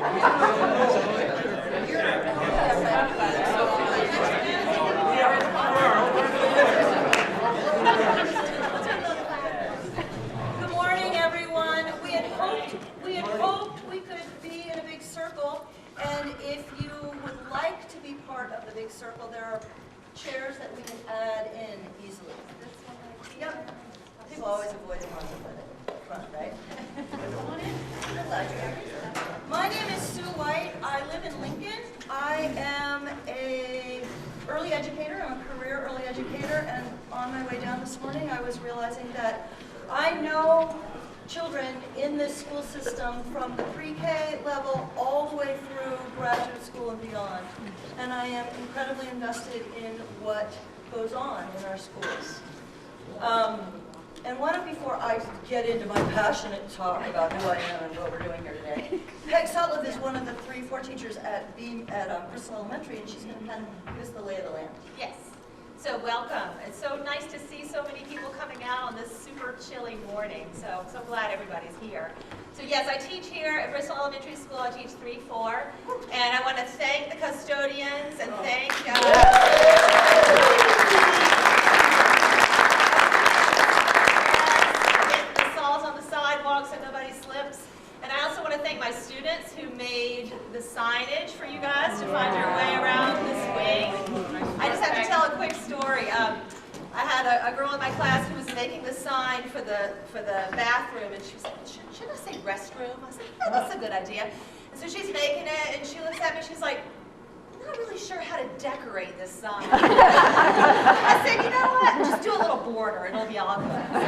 Good morning, everyone. We had hoped we could be in a big circle, and if you would like to be part of the big circle, there are chairs that we can add in easily. Yep. People always avoid the ones at the front, right? My name is Sue White. I live in Lincoln. I am an early educator. I'm a career early educator, and on my way down this morning, I was realizing that I know children in this school system from the pre-K level all the way through graduate school and beyond. And I am incredibly invested in what goes on in our schools. And why don't, before I get into my passionate talk about who I am and what we're doing here today, Peg Sutliff is one of the 3-4 teachers at Bristol Elementary, and she's going to kind of give us the lay of the land. Yes. So welcome. It's so nice to see so many people coming out on this super chilly morning. So glad everybody's here. So yes, I teach here at Bristol Elementary School. I teach 3-4, and I want to thank the custodians and thank the saws on the sidewalk so nobody slips. And I also want to thank my students who made the signage for you guys to find your way around this wing. I just have to tell a quick story. I had a girl in my class who was making the sign for the bathroom, and she was like, should I say restroom? I said, yeah, that's a good idea. And so she's making it, and she looks at me, she's like, I'm not really sure how to decorate this sign. I said, you know what? Just do a little border, and it'll be all good. So,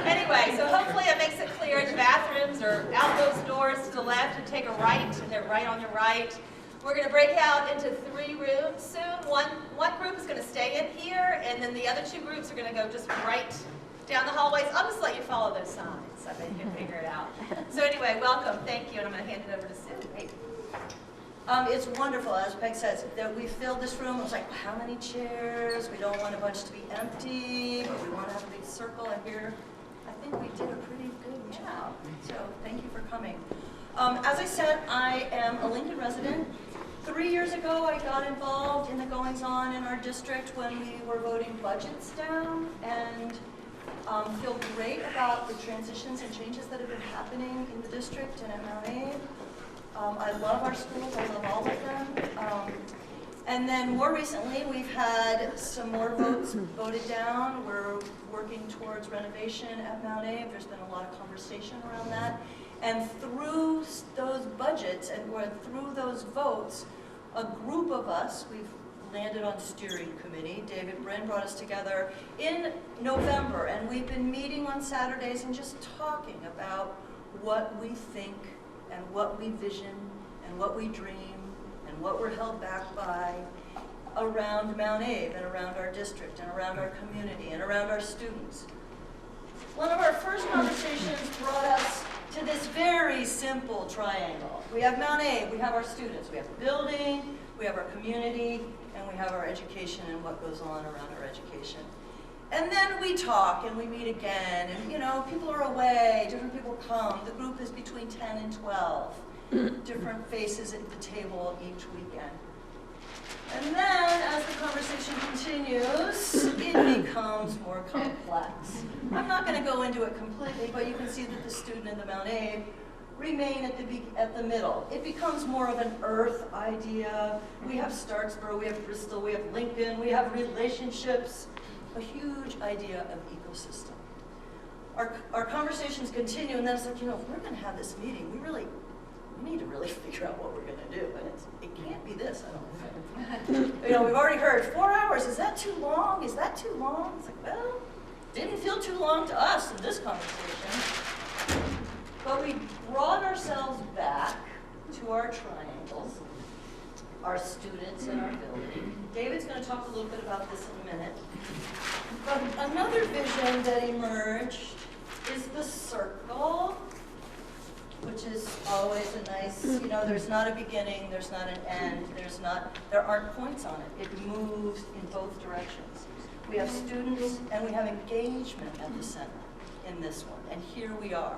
anyway, so hopefully it makes it clear the bathrooms are out those doors to the left and take a right, and they're right on your right. We're going to break out into 3 rooms soon. One group is going to stay in here, and then the other 2 groups are going to go just right down the hallways. I'll just let you follow those signs so that you can figure it out. So anyway, welcome. Thank you, and I'm going to hand it over to Sue. Hey. It's wonderful, as Peg says, that we filled this room. It was like, how many chairs? We don't want a bunch to be empty, but we want to have a big circle. And here, I think we did a pretty good job. So thank you for coming. As I said, I am a Lincoln resident. 3 years ago, I got involved in the goings-on in our district when we were voting budgets down, and feel great about the transitions and changes that have been happening in the district and at Mount Abe. I love our schools. I love all of them. And then more recently, we've had some more votes voted down. We're working towards renovation at Mount Abe. There's been a lot of conversation around that. And through those budgets and through those votes, a group of us, we've landed on steering committee. David Brin brought us together in November, and we've been meeting on Saturdays and just talking about what we think and what we vision and what we dream and what we're held back by around Mount Abe and around our district and around our community and around our students. One of our first conversations brought us to this very simple triangle. We have Mount Abe, we have our students, we have the building, we have our community, and we have our education and what goes on around our education. And then we talk and we meet again, and you know, people are away, different people come. The group is between 10 and 12, different faces at the table each weekend. And then, as the conversation continues, it becomes more complex. I'm not going to go into it completely, but you can see that the student and the Mount Abe remain at the middle. It becomes more of an earth idea. We have Starksboro, we have Bristol, we have Lincoln, we have relationships, a huge idea of ecosystem. Our conversations continue, and then it's like, you know, if we're going to have this meeting, we need to really figure out what we're going to do. And it can't be this, I don't think. You know, we've already heard 4 hours. Is that too long? Is that too long? It's like, well, didn't feel too long to us in this conversation. But we brought ourselves back to our triangles, our students and our building. David's going to talk a little bit about this in a minute. But another vision that emerged is the circle, which is always a nice, you know, there's not a beginning, there's not an end, there aren't points on it. It moves in both directions. We have students and we have engagement at the center in this one, and here we are.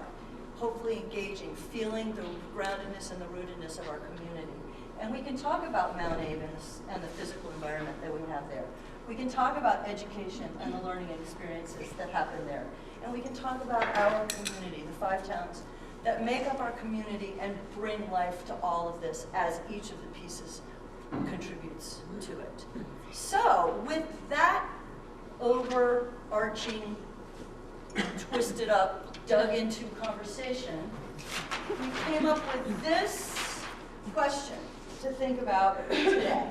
hopefully engaging, feeling the groundedness and the rootedness of our community. And we can talk about Mount Abe and the physical environment that we have there. We can talk about education and the learning experiences that happen there. And we can talk about our community, the 5 towns that make up our community and bring life to all of this as each of the pieces contributes to it. So with that overarching, twisted up, dug into conversation, we came up with this question to think about today.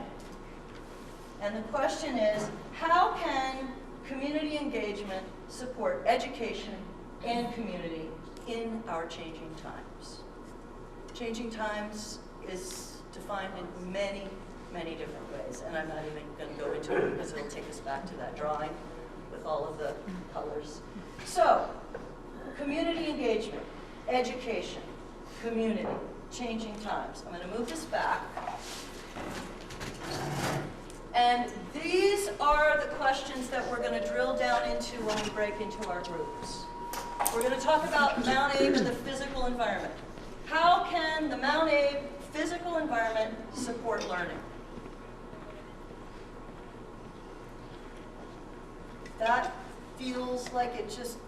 And the question is, how can community engagement support education and community in our changing times? Changing times is defined in many, many different ways, and I'm not even going to go into it because it'll take us back to that drawing with all of the colors. So, community engagement, education, community, changing times. I'm going to move this back. And these are the questions that we're going to drill down into when we break into our groups. We're going to talk about Mount Abe and the physical environment. How can the Mount Abe physical environment support learning? That feels like it just,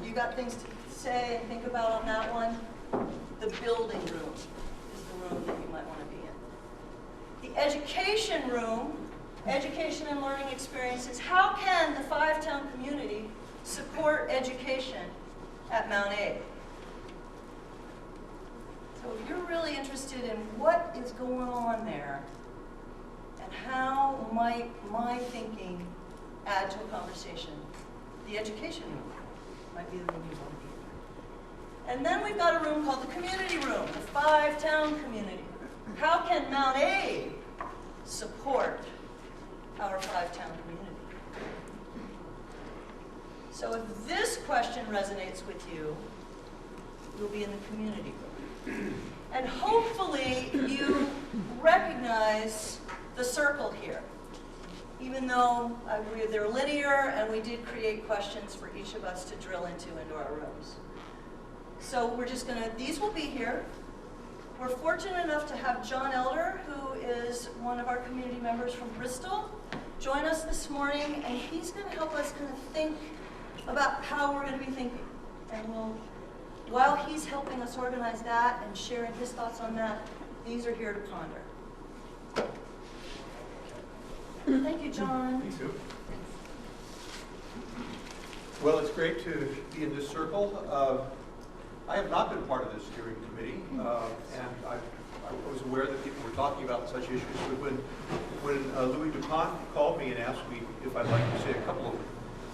you got things to say and think about on that one? The building room is the room that you might want to be in. The education room, education and learning experiences. How can the 5-town community support education at Mount Abe? So if you're really interested in what is going on there and how might my thinking add to a conversation, the education room might be the room you want to be in. And then we've got a room called the community room, the 5-town community. How can Mount Abe support our 5-town community? So if this question resonates with you, you'll be in the community room. And hopefully you recognize the circle here. Even though I agree they're linear, and we did create questions for each of us to drill into our rooms. So we're just going to, these will be here. We're fortunate enough to have John Elder, who is one of our community members from Bristol, join us this morning, and he's going to help us kind of think about how we're going to be thinking. And while he's helping us organize that and sharing his thoughts on that, these are here to ponder. Thank you, John. Me too. Well, it's great to be in this circle. I have not been part of this steering committee, and I was aware that people were talking about such issues, but when Louis DuPont called me and asked me if I'd like to say a couple of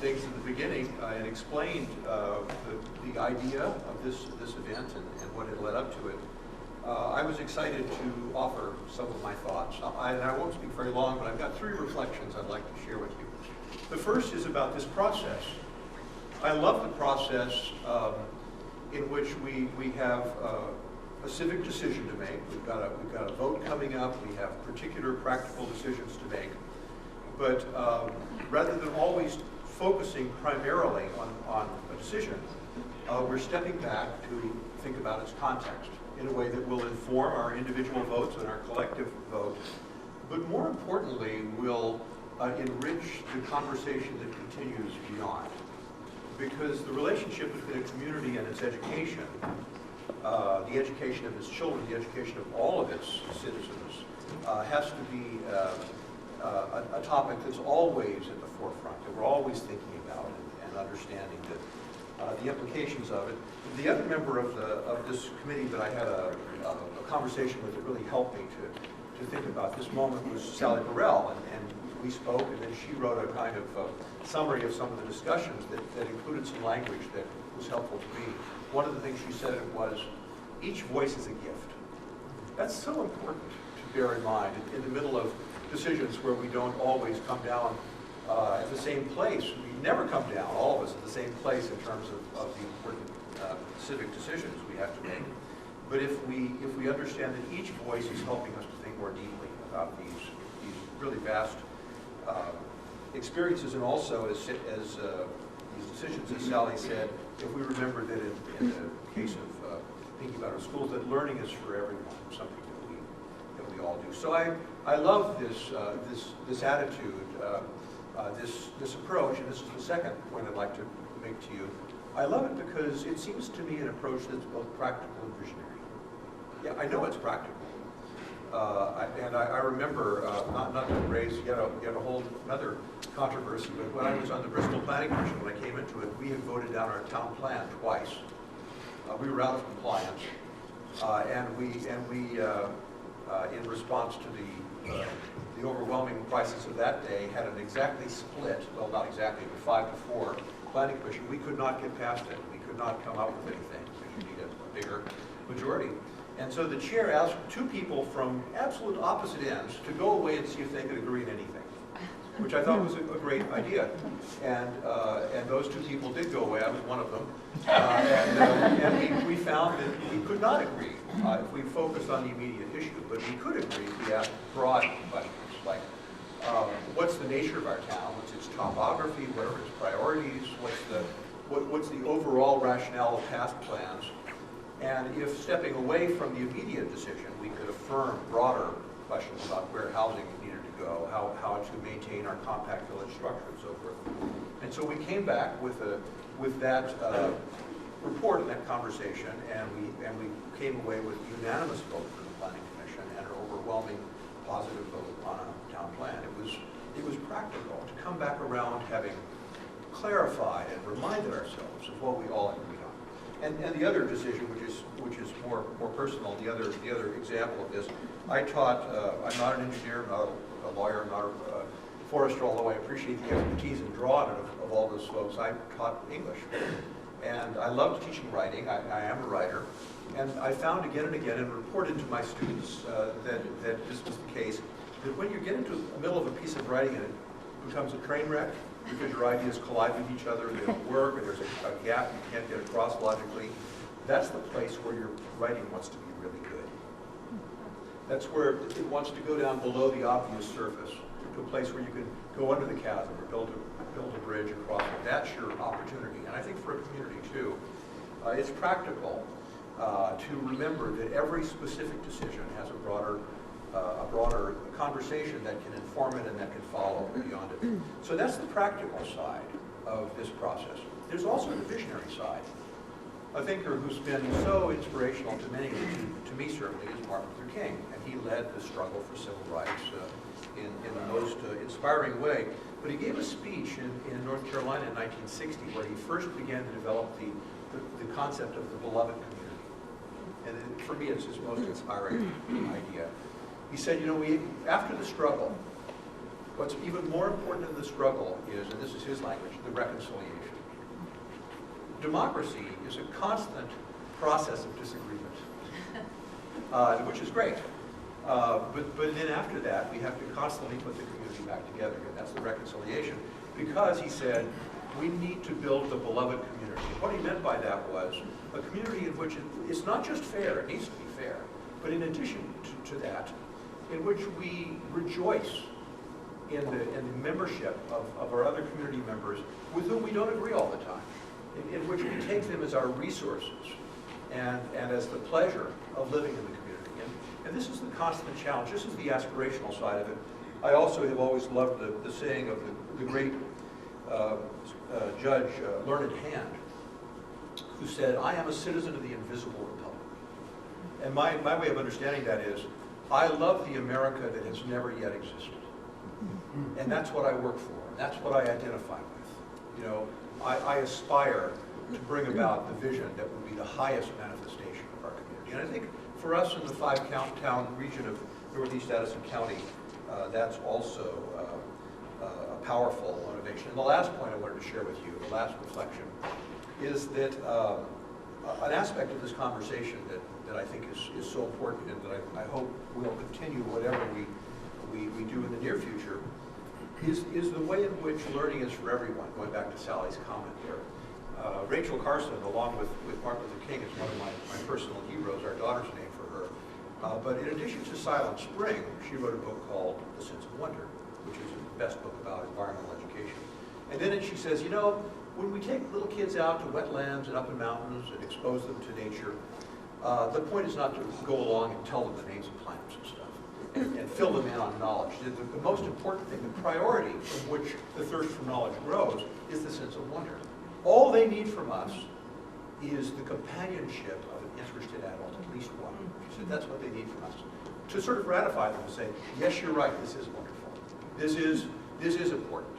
things in the beginning and explained the idea of this event and what had led up to it, I was excited to offer some of my thoughts. I won't speak very long, but I've got 3 reflections I'd like to share with you. The first is about this process. I love the process in which we have a civic decision to make. We've got a vote coming up. We have particular practical decisions to make. But rather than always focusing primarily on a decision, we're stepping back to think about its context in a way that will inform our individual votes and our collective vote, but more importantly, will enrich the conversation that continues beyond. Because the relationship between a community and its education, the education of its children, the education of all of its citizens, has to be a topic that's always at the forefront, that we're always thinking about and understanding the implications of it. The other member of this committee that I had a conversation with that really helped me to think about this moment was Sally Burrell, and we spoke, and then she wrote a kind of summary of some of the discussions that included some language that was helpful to me. One of the things she said was, each voice is a gift. That's so important to bear in mind in the middle of decisions where we don't always come down at the same place. We never come down, all of us, at the same place in terms of the important civic decisions we have to make. But if we understand that each voice is helping us to think more deeply about these really vast experiences, and also as these decisions, as Sally said, if we remember that in the case of thinking about our schools, that learning is for everyone, something that we all do. So I love this attitude, this approach, and this is the second point I'd like to make to you. I love it because it seems to me an approach that's both practical and visionary. Yeah, I know it's practical. I remember, not to raise yet a whole another controversy, but when I was on the Bristol Planning Commission, when I came into it, we had voted down our town plan twice. We were out of compliance, and we in response to the overwhelming crisis of that day, had an exactly split, well, not exactly, but 5-4 planning commission. We could not get past it. We could not come up with anything because you need a bigger majority. And so the chair asked two people from absolute opposite ends to go away and see if they could agree on anything, which I thought was a great idea. And those two people did go away. I was one of them. And we found that we could not agree if we focused on the immediate issue, but we could agree if we asked broad questions like, what's the nature of our town? What's its topography? What are its priorities? What's the overall rationale of past plans? And if stepping away from the immediate decision, we could affirm broader questions about where housing needed to go, how to maintain our compact village structure and so forth. And so we came back with that report and that conversation, and we came away with a unanimous vote for the Planning Commission and an overwhelming positive vote on a town plan. It was practical to come back around having clarified and reminded ourselves of what we all agreed on. And the other decision, which is more personal, the other example of this, I taught. I'm not an engineer, not a lawyer, not a forester, although I appreciate the expertise and drawing of all those folks. I taught English, and I loved teaching writing. I am a writer, and I found again and again, and reported to my students that this was the case. That when you get into the middle of a piece of writing and it becomes a train wreck, because your ideas collide with each other, they don't work, or there's a gap you can't get across logically, that's the place where your writing wants to be really good. That's where it wants to go down below the obvious surface, to a place where you can go under the chasm or build a bridge across it. That's your opportunity. And I think for a community too, it's practical to remember that every specific decision has a broader conversation that can inform it and that can follow beyond it. So that's the practical side of this process. There's also the visionary side. A thinker who's been so inspirational to many, to me certainly, is Martin Luther King, and he led the struggle for civil rights in the most inspiring way. But he gave a speech in North Carolina in 1960 where he first began to develop the concept of the beloved community. And for me, it's his most inspiring idea. He said, after the struggle, what's even more important than the struggle is, and this is his language, the reconciliation. Democracy is a constant process of disagreement, which is great. But then after that, we have to constantly put the community back together, and that's the reconciliation. Because, he said, we need to build the beloved community. What he meant by that was a community in which it's not just fair, it needs to be fair, but in addition to that, in which we rejoice in the membership of our other community members with whom we don't agree all the time, in which we take them as our resources and as the pleasure of living in the community. And this is the constant challenge. This is the aspirational side of it. I also have always loved the saying of the great judge, Learned Hand, who said, "I am a citizen of the invisible republic." And my way of understanding that is, I love the America that has never yet existed. And that's what I work for. That's what I identify with. I aspire to bring about the vision that would be the highest manifestation of our community. And I think for us in the five-town region of Northeast Addison County, that's also a powerful motivation. And the last point I wanted to share with you, the last reflection, is that an aspect of this conversation that I think is so important and that I hope will continue whatever we do in the near future is the way in which learning is for everyone, going back to Sally's comment there. Rachel Carson, along with Martin Luther King, is one of my personal heroes. Our daughter's named for her. But in addition to Silent Spring, she wrote a book called The Sense of Wonder, which is the best book about environmental education. And then she says, when we take little kids out to wetlands and up in mountains and expose them to nature, the point is not to go along and tell them the names of plants and stuff and fill them in on knowledge. The most important thing, the priority from which the thirst for knowledge grows, is the sense of wonder. All they need from us is the companionship of an interested adult, at least one. She said that's what they need from us. To sort of ratify them and say, yes, you're right, this is wonderful. This is important.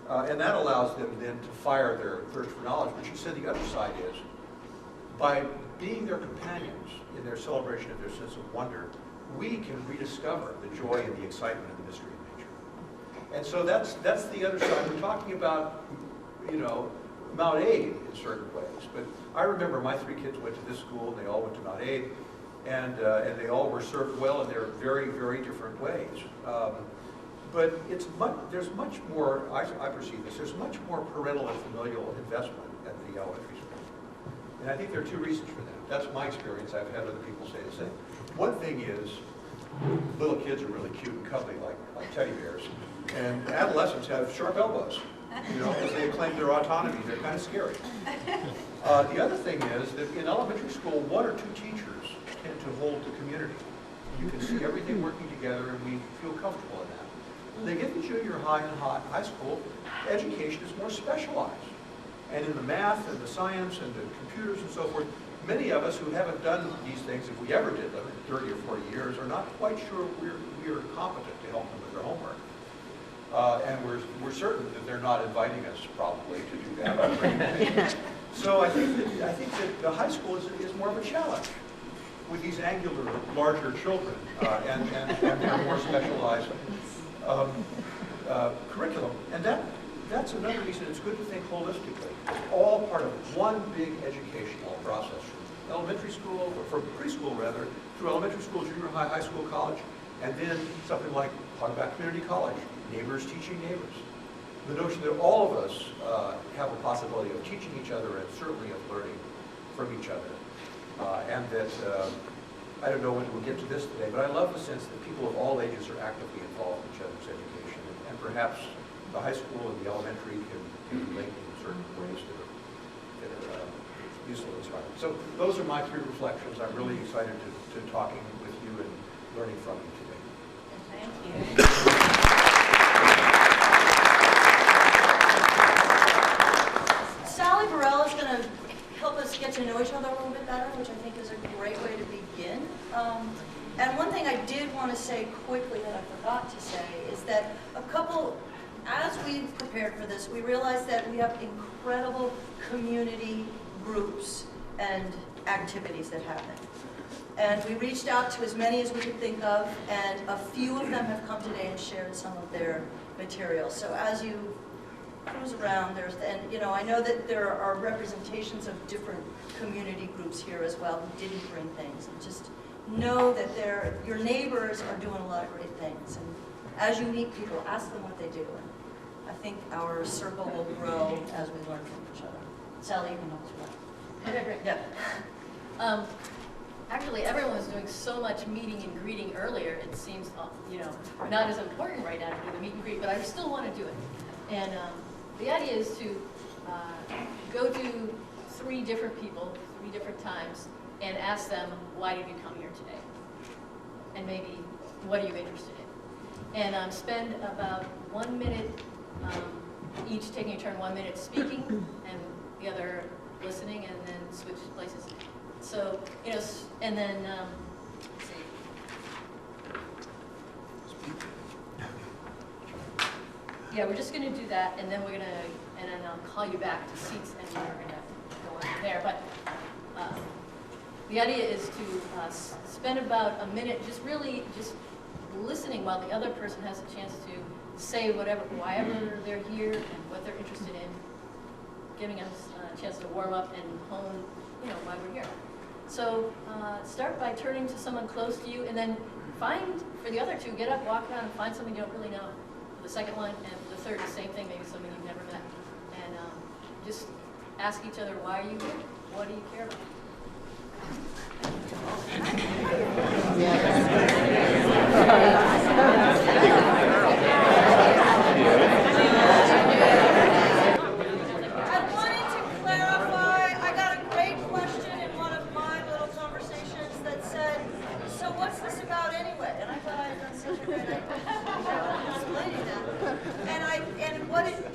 And that allows them then to fire their thirst for knowledge. But she said the other side is, by being their companions in their celebration of their sense of wonder, we can rediscover the joy and the excitement and the mystery of nature. And so that's the other side. We're talking about, you know, Mount Aid in certain ways. But I remember my 3 kids went to this school, and they all went to Mount Aid, and they all were served well in their very, very different ways. But there's much more, I perceive this, there's much more parental and familial investment at the elementary school. And I think there are 2 reasons for that. That's my experience. I've had other people say the same. One thing is, little kids are really cute and cuddly like teddy bears. And adolescents have sharp elbows, you know, as they claim their autonomy. They're kind of scary. The other thing is that in elementary school, 1 or 2 teachers tend to hold the community. You can see everything working together, and we feel comfortable in that. When they get to junior high and high school, education is more specialized. And in the math and the science and the computers and so forth, many of us who haven't done these things, if we ever did them in 30 or 40 years, are not quite sure we're competent to help them with their homework. And we're certain that they're not inviting us probably to do that. So I think that the high school is more of a challenge with these angular, larger children and their more specialized curriculum. And that's another reason it's good to think holistically. It's all part of one big educational process, from elementary school, or from preschool rather, through elementary school, junior high, high school, college, and then something like talk about community college, neighbors teaching neighbors. The notion that all of us have a possibility of teaching each other and certainly of learning from each other. And that, I don't know when we'll get to this today, but I love the sense that people of all ages are actively involved in each other's education. And perhaps the high school and the elementary can relate in certain ways that are useful and inspiring. So those are my 3 reflections. I'm really excited to talking with you and learning from you today. Thank you. Sally Burrell is going to help us get to know each other a little bit better, which I think is a great way to begin. And one thing I did want to say quickly that I forgot to say is that as we prepared for this, we realized that we have incredible community groups and activities that happen. And we reached out to as many as we could think of, and a few of them have come today and shared some of their materials. So as you cruise around, and you know, I know that there are representations of different community groups here as well who didn't bring things. And just know that your neighbors are doing a lot of great things. And as you meet people, ask them what they do. And I think our circle will grow as we learn from each other. Sally, you can help us with that. Okay, great. Yeah. Actually, everyone was doing so much meeting and greeting earlier, it seems, you know, not as important right now to do the meet and greet, but I still want to do it. And the idea is to go to 3 different people, 3 different times, and ask them, why did you come here today? And maybe, what are you interested in? And spend about 1 minute, each taking a turn, 1 minute speaking, and the other listening, and then switch places. So, you know, and then, let's see. Yeah, we're just going to do that, and then we're going to, and then I'll call you back to seats, and we're going to go on from there. But the idea is to spend about a minute just really just listening while the other person has a chance to say whatever they're here and what they're interested in, giving us a chance to warm up and hone, you know, why we're here. So start by turning to someone close to you, and then find, for the other 2, get up, walk around, and find someone you don't really know. For the second one, and the third, the same thing, maybe someone you've never met. And just ask each other, why are you here? What do you care about? I wanted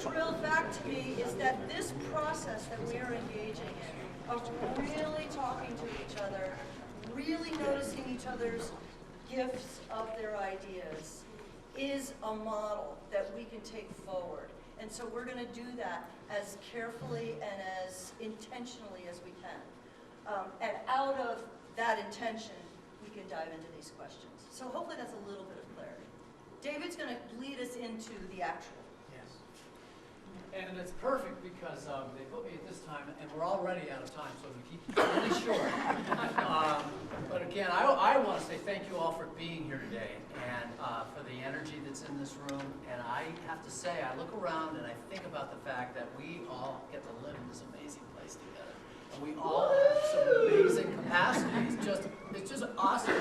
drilled back to me is that this process that we are engaging in, of really talking to each other, really noticing each other's gifts of their ideas, is a model that we can take forward. And so we're going to do that as carefully and as intentionally as we can. And out of that intention, we can dive into these questions. So hopefully that's a little bit of clarity. David's going to lead us into the actual. Yes. And it's perfect because they put me at this time, and we're already out of time, so we keep it really short. But again, I want to say thank you all for being here today, and for the energy that's in this room. And I have to say, I look around and I think about the fact that we all get to live in this amazing place together. And we all have some amazing capacities. It's just awesome.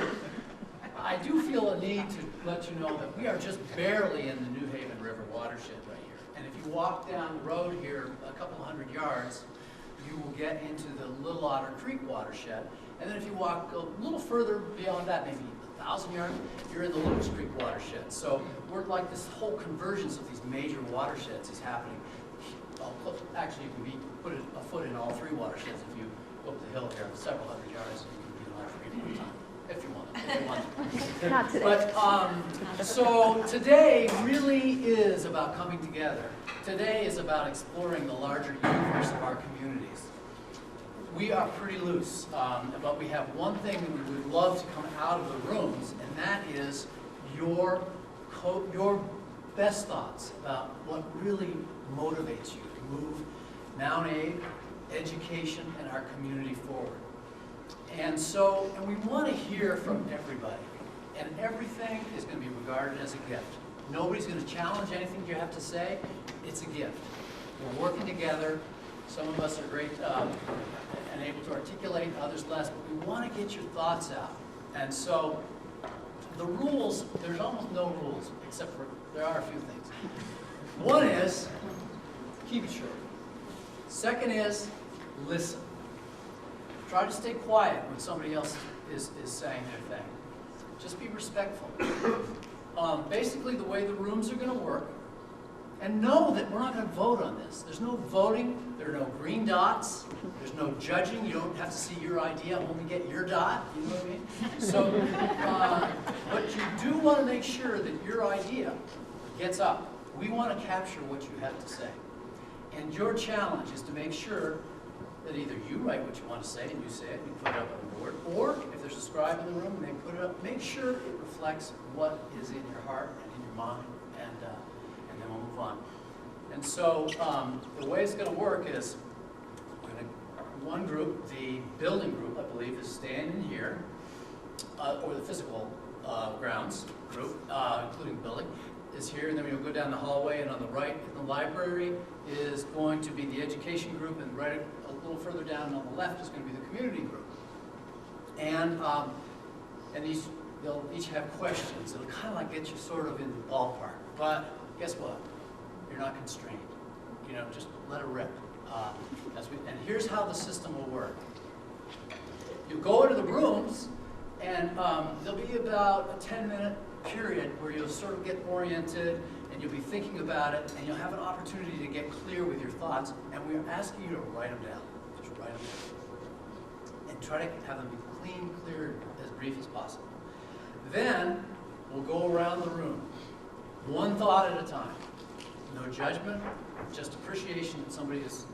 I do feel a need to let you know that we are just barely in the New Haven River watershed right here. And if you walk down the road here a couple hundred yards, you will get into the Little Otter Creek watershed. And then if you walk a little further beyond that, maybe 1,000 yards, you're in the Lewis Creek watershed. So we're like this whole convergence of these major watersheds is happening. Actually, you can put a foot in all three watersheds if you go up the hill here, several hundred yards. You can be in all three at one time. If you want. Not today. But, so today really is about coming together. Today is about exploring the larger universe of our communities. We are pretty loose, but we have one thing that we would love to come out of the rooms, and that is your best thoughts about what really motivates you to move Mount Aid, education, and our community forward. And we want to hear from everybody. And everything is going to be regarded as a gift. Nobody's going to challenge anything you have to say. It's a gift. We're working together. Some of us are great and able to articulate, others less, but we want to get your thoughts out. And so the rules, there's almost no rules, except for there are a few things. One is, keep it short. Second is, listen. Try to stay quiet when somebody else is saying their thing. Just be respectful. Basically, the way the rooms are going to work, and know that we're not going to vote on this. There's no voting. There are no green dots. There's no judging. You don't have to see your idea, only get your dot. You know what I mean? So, but you do want to make sure that your idea gets up. We want to capture what you have to say. And your challenge is to make sure that either you write what you want to say and you say it and you put it up on the board, or if there's a scribe in the room and they put it up, make sure it reflects what is in your heart and in your mind, and then we'll move on. And so the way it's going to work is one group, the building group, I believe, is staying in here, or the physical grounds group, including the building, is here, and then we'll go down the hallway, and on the right in the library is going to be the education group, and right a little further down on the left is going to be the community group. And they'll each have questions. It'll kind of like get you sort of in the ballpark. But guess what? You're not constrained. You know, just let it rip. And here's how the system will work. You go into the rooms, and there'll be about a 10-minute period where you'll sort of get oriented, and you'll be thinking about it, and you'll have an opportunity to get clear with your thoughts, and we're asking you to write them down. Just write them down. And try to have them be clean, clear, as brief as possible. Then, we'll go around the room, one thought at a time. No judgment, just appreciation that somebody is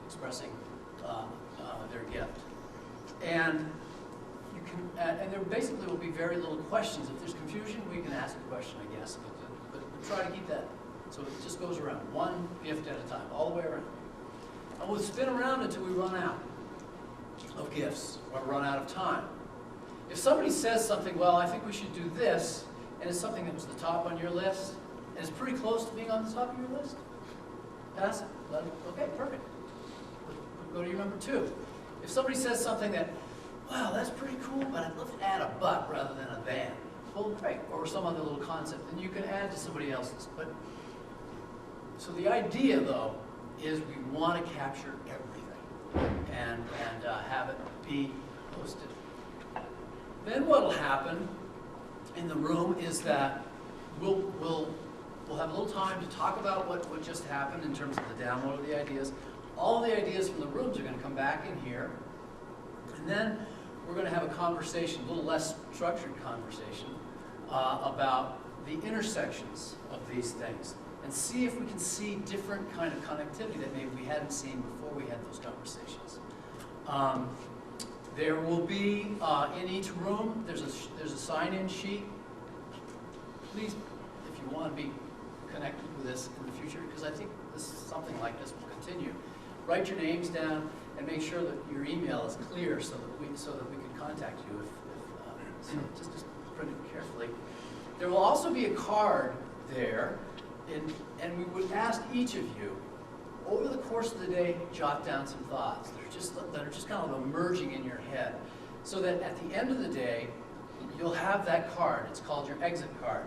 expressing their gift. And and there basically will be very little questions. If there's confusion, we can ask a question, I guess. But try to keep that so it just goes around, one gift at a time, all the way around. And we'll spin around until we run out of gifts or run out of time. If somebody says something, well, I think we should do this, and it's something that was the top on your list, and it's pretty close to being on the top of your list, pass it. Okay, perfect. Go to your number 2. If somebody says something that, wow, that's pretty cool, but I'd love to add a but rather than a than. Well, great, or some other little concept, and you can add to somebody else's. But so the idea, though, is we want to capture everything and have it be posted. Then what will happen in the room is that we'll We'll have a little time to talk about what just happened in terms of the download of the ideas. All the ideas from the rooms are going to come back in here. And then we're going to have a conversation, a little less structured conversation, about the intersections of these things and see if we can see different kind of connectivity that maybe we hadn't seen before we had those conversations. There will be, in each room, there's a sign-in sheet. Please, if you want to be connected with this in the future, because I think something like this will continue, write your names down and make sure that your email is clear so that we can contact you so just print it carefully. There will also be a card there, and we would ask each of you, over the course of the day, jot down some thoughts that are just kind of emerging in your head, so that at the end of the day, you'll have that card. It's called your exit card.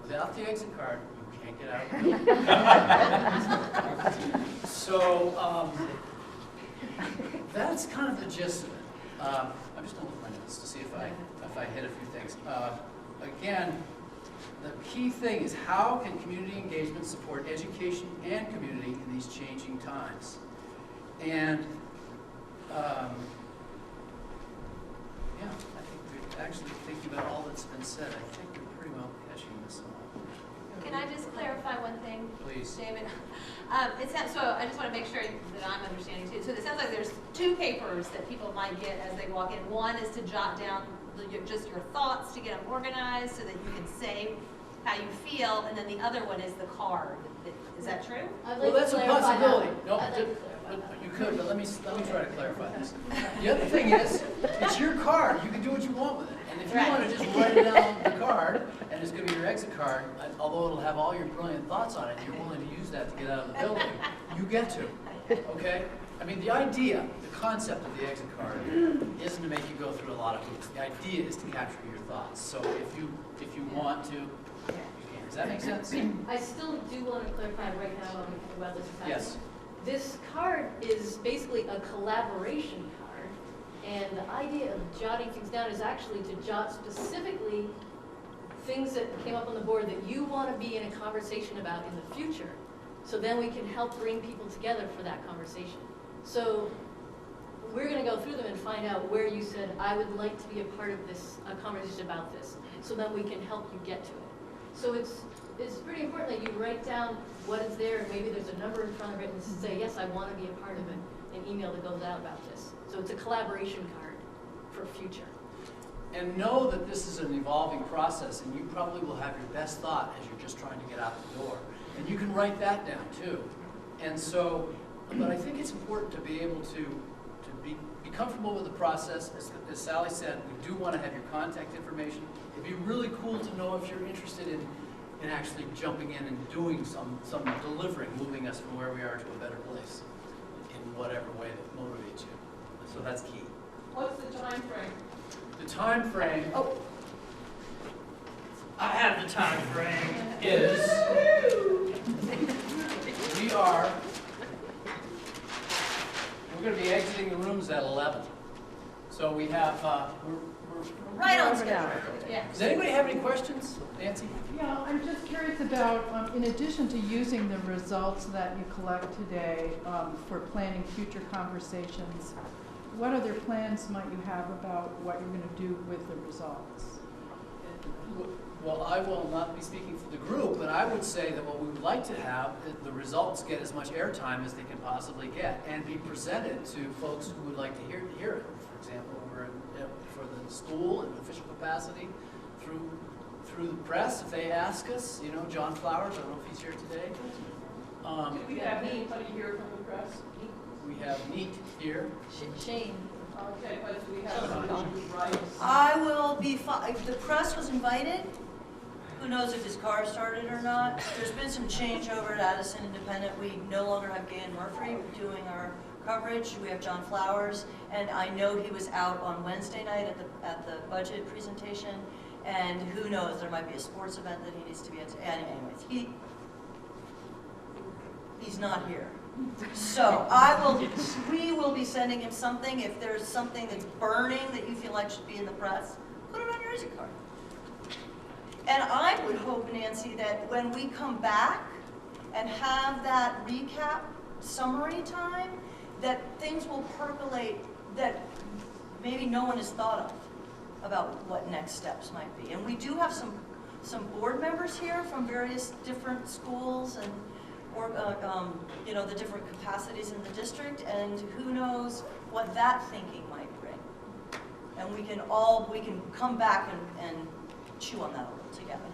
Without the exit card, you can't get out of the building. So that's kind of the gist of it. I'm just going to look at my notes to see if I hit a few things. Again, the key thing is how can community engagement support education and community in these changing times? And yeah, I think we're actually thinking about all that's been said. I think we're pretty well catching this all. Can I just clarify one thing? Please. David? It sounds, so I just want to make sure that I'm understanding too. So it sounds like there's two papers that people might get as they walk in. One is to jot down just your thoughts to get them organized so that you can say how you feel, and then the other one is the card. Is that true? Well, that's a possibility. No, you could, but let me try to clarify this. The other thing is, it's your card. You can do what you want with it. And if you want to just write it down on the card, and it's going to be your exit card, although it'll have all your brilliant thoughts on it, and you're willing to use that to get out of the building, you get to. Okay? I mean, the idea, the concept of the exit card isn't to make you go through a lot of hoops. The idea is to capture your thoughts. So if you want to, you can. Does that make sense? I still do want to clarify right now when we think about this. Yes. This card is basically a collaboration card, and the idea of jotting things down is actually to jot specifically things that came up on the board that you want to be in a conversation about in the future. So then we can help bring people together for that conversation. So we're going to go through them and find out where you said, I would like to be a part of this, a conversation about this, so then we can help you get to it. So it's pretty important that you write down what is there, and maybe there's a number in front of it, and say, yes, I want to be a part of it, an email that goes out about this. So it's a collaboration card for future. And know that this is an evolving process, and you probably will have your best thought as you're just trying to get out the door. And you can write that down too. And so, but I think it's important to be able to be comfortable with the process. As Sally said, we do want to have your contact information. It'd be really cool to know if you're interested in actually jumping in and doing some delivering, moving us from where we are to a better place in whatever way that motivates you. So that's key. What's the time frame? The time frame. Oh. I have the time frame is we're going to be exiting the rooms at 11. So we have we're Right on schedule. Yeah. Does anybody have any questions, Nancy? Yeah, I'm just curious about, in addition to using the results that you collect today for planning future conversations, what other plans might you have about what you're going to do with the results? Well, I will not be speaking for the group, but I would say that what we would like to have is the results get as much airtime as they can possibly get and be presented to folks who would like to hear it. For example, for the school in official capacity, through the press, if they ask us, John Flowers, I don't know if he's here today. Do we have anybody here from the press? We have Neat here. Shane. Okay, but do we have somebody who writes? I will be, if the press was invited, who knows if his car started or not. There's been some change over at Addison Independent. We no longer have Gay and Murphy doing our coverage. We have John Flowers, and I know he was out on Wednesday night at the budget presentation, and who knows, there might be a sports event that he needs to be at. Anyways, he's not here. So we will be sending him something. If there's something that's burning that you feel like should be in the press, put it on your exit card. And I'm would hope, Nancy, that when we come back and have that recap summary time, that things will percolate that maybe no one has thought of about what next steps might be. And we do have some board members here from various different schools and or you know, the different capacities in the district, and who knows what that thinking might bring. And we can come back and chew on that a little together.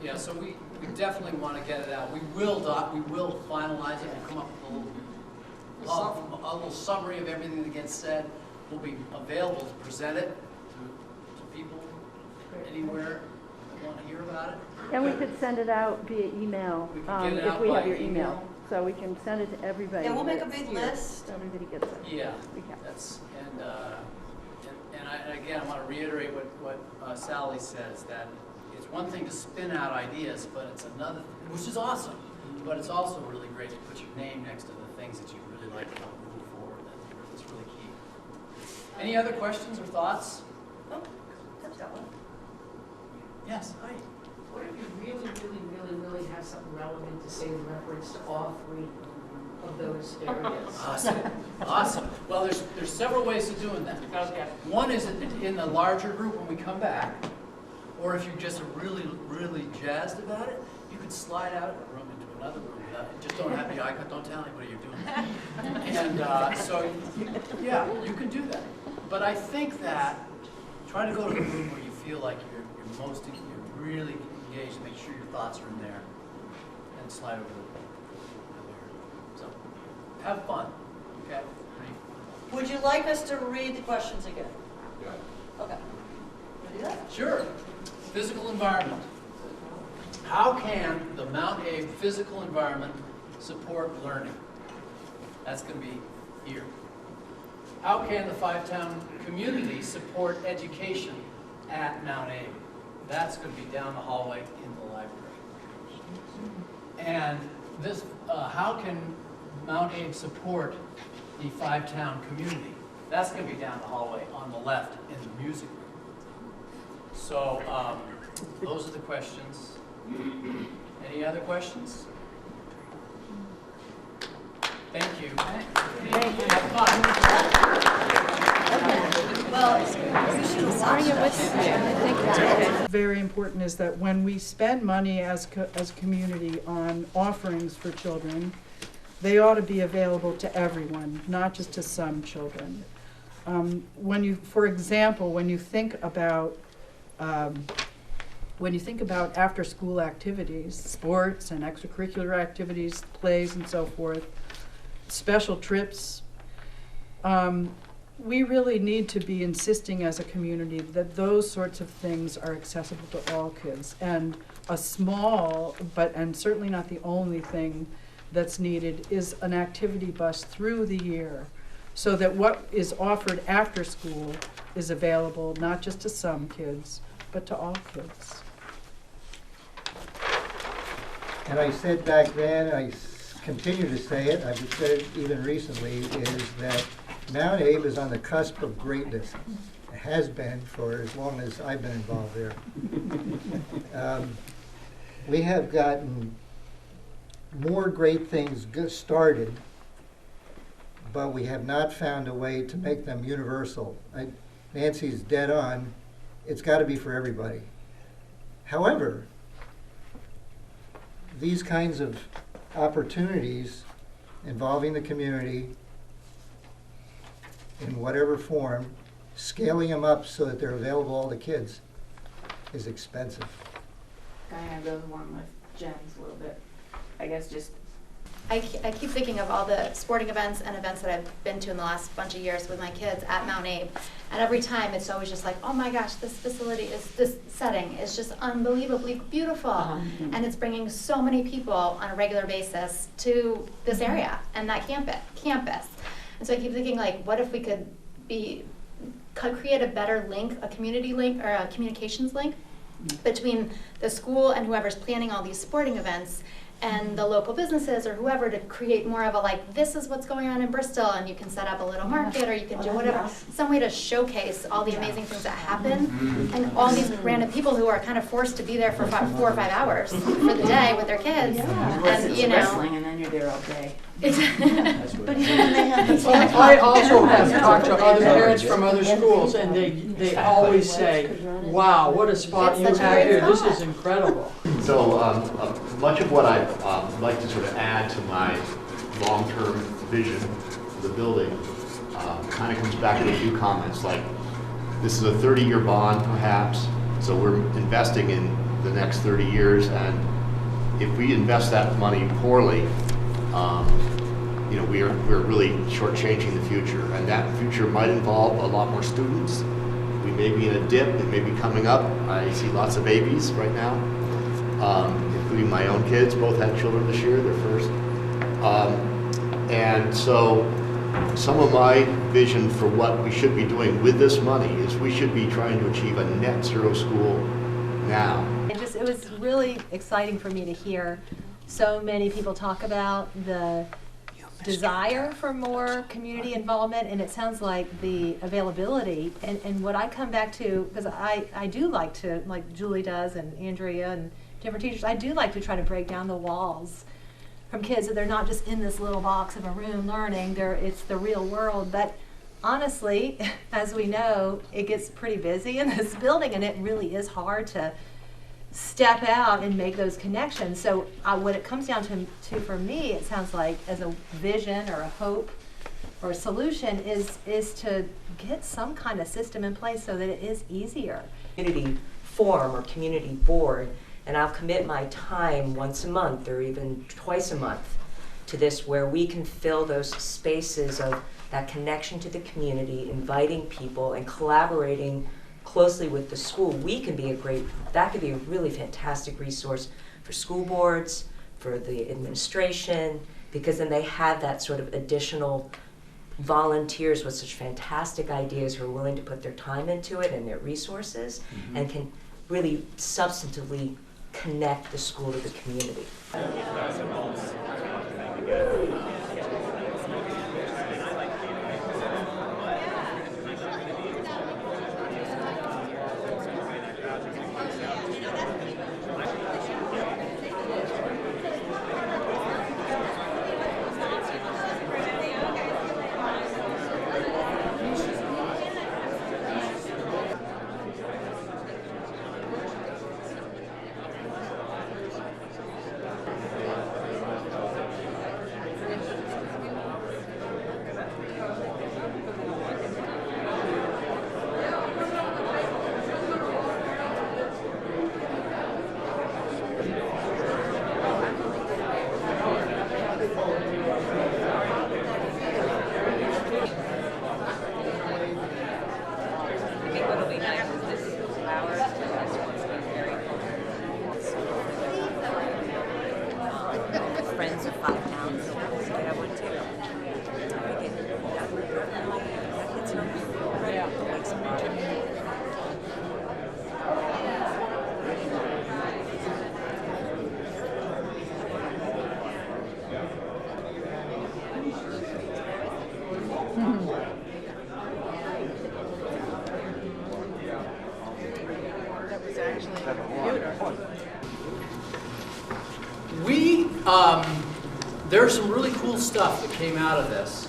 Yeah, so we definitely want to get it out. We will finalize it and come up with a little summary of everything that gets said. Will be available to present it to people anywhere that want to hear about it. And we could send it out via email, We can get it if out we by have your email. email. So we can send it to everybody. Yeah, we'll make a that's big here, list. so everybody gets it. Yeah, Recap. that's, and again, I want to reiterate what Sally says, that it's one thing to spin out ideas, but it's another, which is awesome, but it's also really great to put your name next to the things that you really like to move forward. That's really key. Any other questions or thoughts? Oh, Deb's got one. Yes, hi. What if you really have something relevant to say in reference to all three of those areas? Awesome. Well, there's several ways of doing that. Okay. One is in the larger group when we come back, or if you're just really jazzed about it, you could slide out of a room into another room. Just don't have any eye contact. Don't tell anybody you're doing that. And so, yeah, you can do that. But I think that try to go to the room where you feel like you're really engaged. Make sure your thoughts are in there, and slide over there. So, have fun. Okay. Would you like us to read the questions again? Yeah. Okay. Wanna do that? Sure. Physical environment. How can the Mount Abe physical environment support learning? That's going to be here. How can the Fivetown community support education at Mount Abe? That's going to be down the hallway in the library. And this, how can Mount Abe support the Fivetown community? That's going to be down the hallway on the left in the music room. So those are the questions. Any other questions? Thank you. Have fun. Well, you should have watched us. Very important is that when we spend money as a community on offerings for children, they ought to be available to everyone, not just to some children. For example, when you think about after-school activities, sports and extracurricular activities, plays and so forth, special trips, we really need to be insisting as a community that those sorts of things are accessible to all kids. And a small, and certainly not the only thing that's needed, is an activity bus through the year, so that what is offered after school is available not just to some kids, but to all kids. And I said back then, I continue to say it, I've said it even recently, is that Mount Abe is on the cusp of greatness. It has been for as long as I've been involved there. We have gotten more great things started, but we have not found a way to make them universal. Nancy's dead on. It's got to be for everybody. However, these kinds of opportunities involving the community in whatever form, scaling them up so that they're available to all the kids is expensive. Kind of goes along with Jen's a little bit. I guess just I keep thinking of all the sporting events and events that I've been to in the last bunch of years with my kids at Mount Abe. And every time it's always just like, oh my gosh, this setting is just unbelievably beautiful. And it's bringing so many people on a regular basis to this area and that campus. And so I keep thinking, like, what if we could create a better link, a community link or a communications link between the school and whoever's planning all these sporting events, and the local businesses or whoever to create more of a like, this is what's going on in Bristol, and you can set up a little market or you can do whatever, some way to showcase all the amazing things that happen, and all these random people who are kind of forced to be there for about 4 or 5 hours for the day with their kids, and you know. Wrestling, and then you're there all day. But even when they have the I also have talked to other parents from other schools, and they always say, wow, what a spot It's you such a have great here, this spot. is incredible. So much of what I'd like to sort of add to my long-term vision for the building kind of comes back to a few comments, like this is a 30-year bond perhaps, so we're investing in the next 30 years, and if we invest that money poorly, you know, we're really shortchanging the future, and that future might involve a lot more students. We may be in a dip, it may be coming up. I see lots of babies right now, including my own kids. Both had children this year, their first. And so some of my vision for what we should be doing with this money is we should be trying to achieve a net zero school now. It was really exciting for me to hear so many people talk about the desire for more community involvement, and it sounds like the availability. And what I come back to, because I do like to, like Julie does and Andrea and different teachers, I do like to try to break down the walls from kids, so they're not just in this little box of a room learning, it's the real world. But honestly, as we know, it gets pretty busy in this building, and it really is hard to step out and make those connections. So what it comes down to for me, it sounds like as a vision or a hope or a solution is to get some kind of system in place so that it is easier. Community forum or community board, and I'll commit my time once a month or even twice a month to this, where we can fill those spaces of that connection to the community, inviting people and collaborating closely with the school. That could be a really fantastic resource for school boards, for the administration, because then they have that sort of additional volunteers with such fantastic ideas who are willing to put their time into it and their resources, and can really substantively connect the school to the community. Friends of 5 pounds. I went to. That was actually beautiful. There's some really cool stuff that came out of this.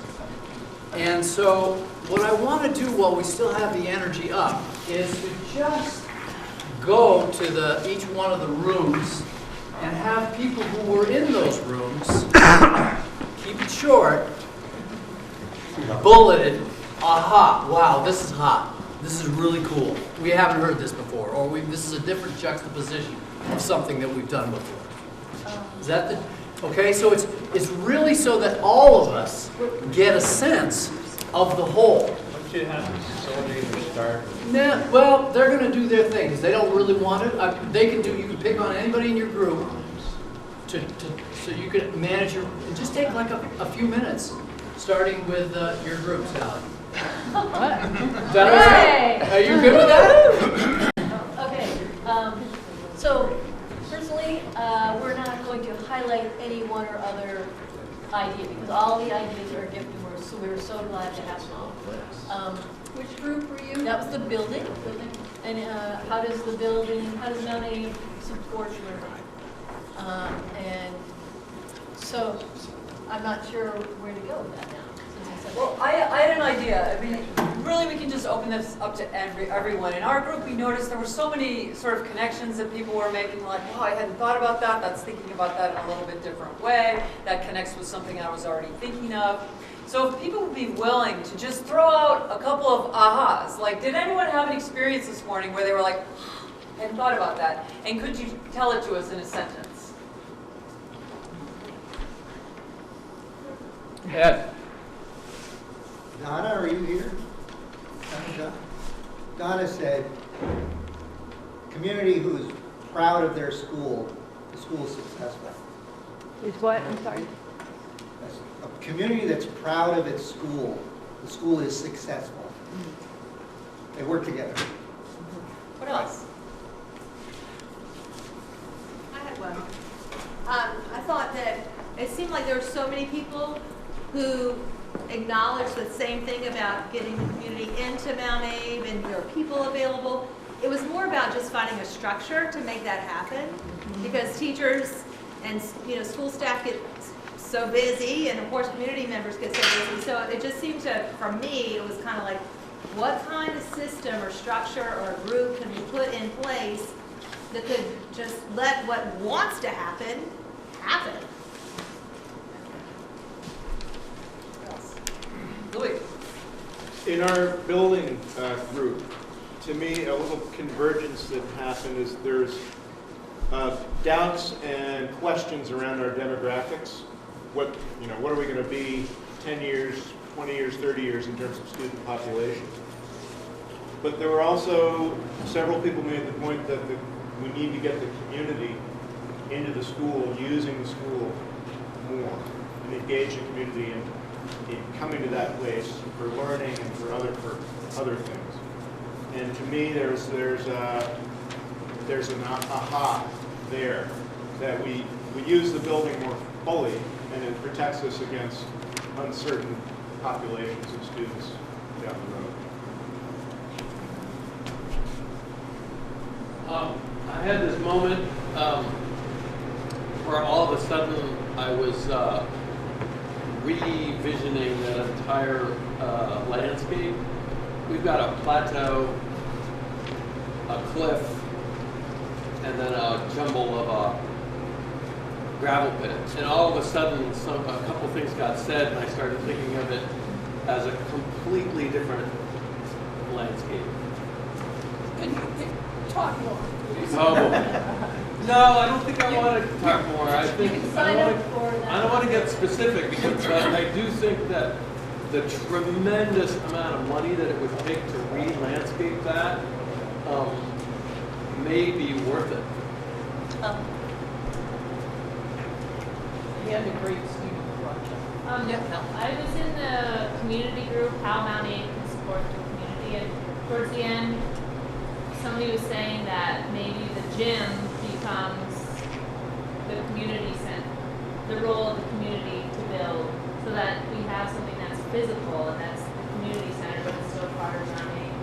And so what I want to do while we still have the energy up is to just go to each one of the rooms and have people who were in those rooms, keep it short, bulleted, aha, wow, this is hot. This is really cool. We haven't heard this before, or this is a different juxtaposition of something that we've done before. Is that the... Okay, so it's really so that all of us get a sense of the whole. Don't you have to facilitate or start? Nah, well, they're going to do their things. They don't really want it. You can pick on anybody in your group so you can manage just take like a few minutes, starting with your group, Sally. Is that all right? Are you good with that? Okay, so Personally, we're not going to highlight any one or other idea because all the ideas are given to us, so we're so glad to have them. Which group were you? That was the building. And how does Mount A support learning? And so I'm not sure where to go with that now. Well, I had an idea. I mean, really, we can just open this up to everyone. In our group, we noticed there were so many sort of connections that people were making, like, wow, I hadn't thought about that. That's thinking about that in a little bit different way. That connects with something I was already thinking of. So if people would be willing to just throw out a couple of ahas, like, did anyone have an experience this morning where they were like, I hadn't thought about that? And could you tell it to us in a sentence? Ed? Donna, are you here? Donna said, community who is proud of their school, the school is successful. Is what, I'm sorry? A community that's proud of its school, the school is successful. They work together. What else? I had one. I thought that it seemed like there were so many people who acknowledged the same thing about getting the community into Mount Abe and there are people available. It was more about just finding a structure to make that happen because teachers and school staff get so busy and of course community members get so busy. So it just seemed to, for me, it was kind of like, what kind of system or structure or group can we put in place that could just let what wants to happen, happen? Louis. In our building group, to me, a little convergence that happened is there's doubts and questions around our demographics. What are we going to be 10 years, 20 years, 30 years in terms of student population? But there were also several people made the point that we need to get the community into the school, using the school more, and engage the community in coming to that place for learning and for other things. And to me, there's an aha there that we use the building more fully, and it protects us against uncertain populations of students down the road. I had this moment where all of a sudden I was re-visioning that entire landscape. We've got a plateau, a cliff, and then a jumble of a gravel pit. And all of a sudden, a couple things got said, and I started thinking of it as a completely different landscape. Can you talk more? No, I don't think I want to talk more. I think You can sign up for that. I don't want to get specific because I do think that the tremendous amount of money that it would take to re-landscape that may be worth it. He had a great student project. I was in the community group, how Mount Abe can support the community, and towards the end, somebody was saying that maybe the gym becomes the community center, the role of the community to build, so that we have something that's physical and that's the community center, but it's still part of Mount Abe.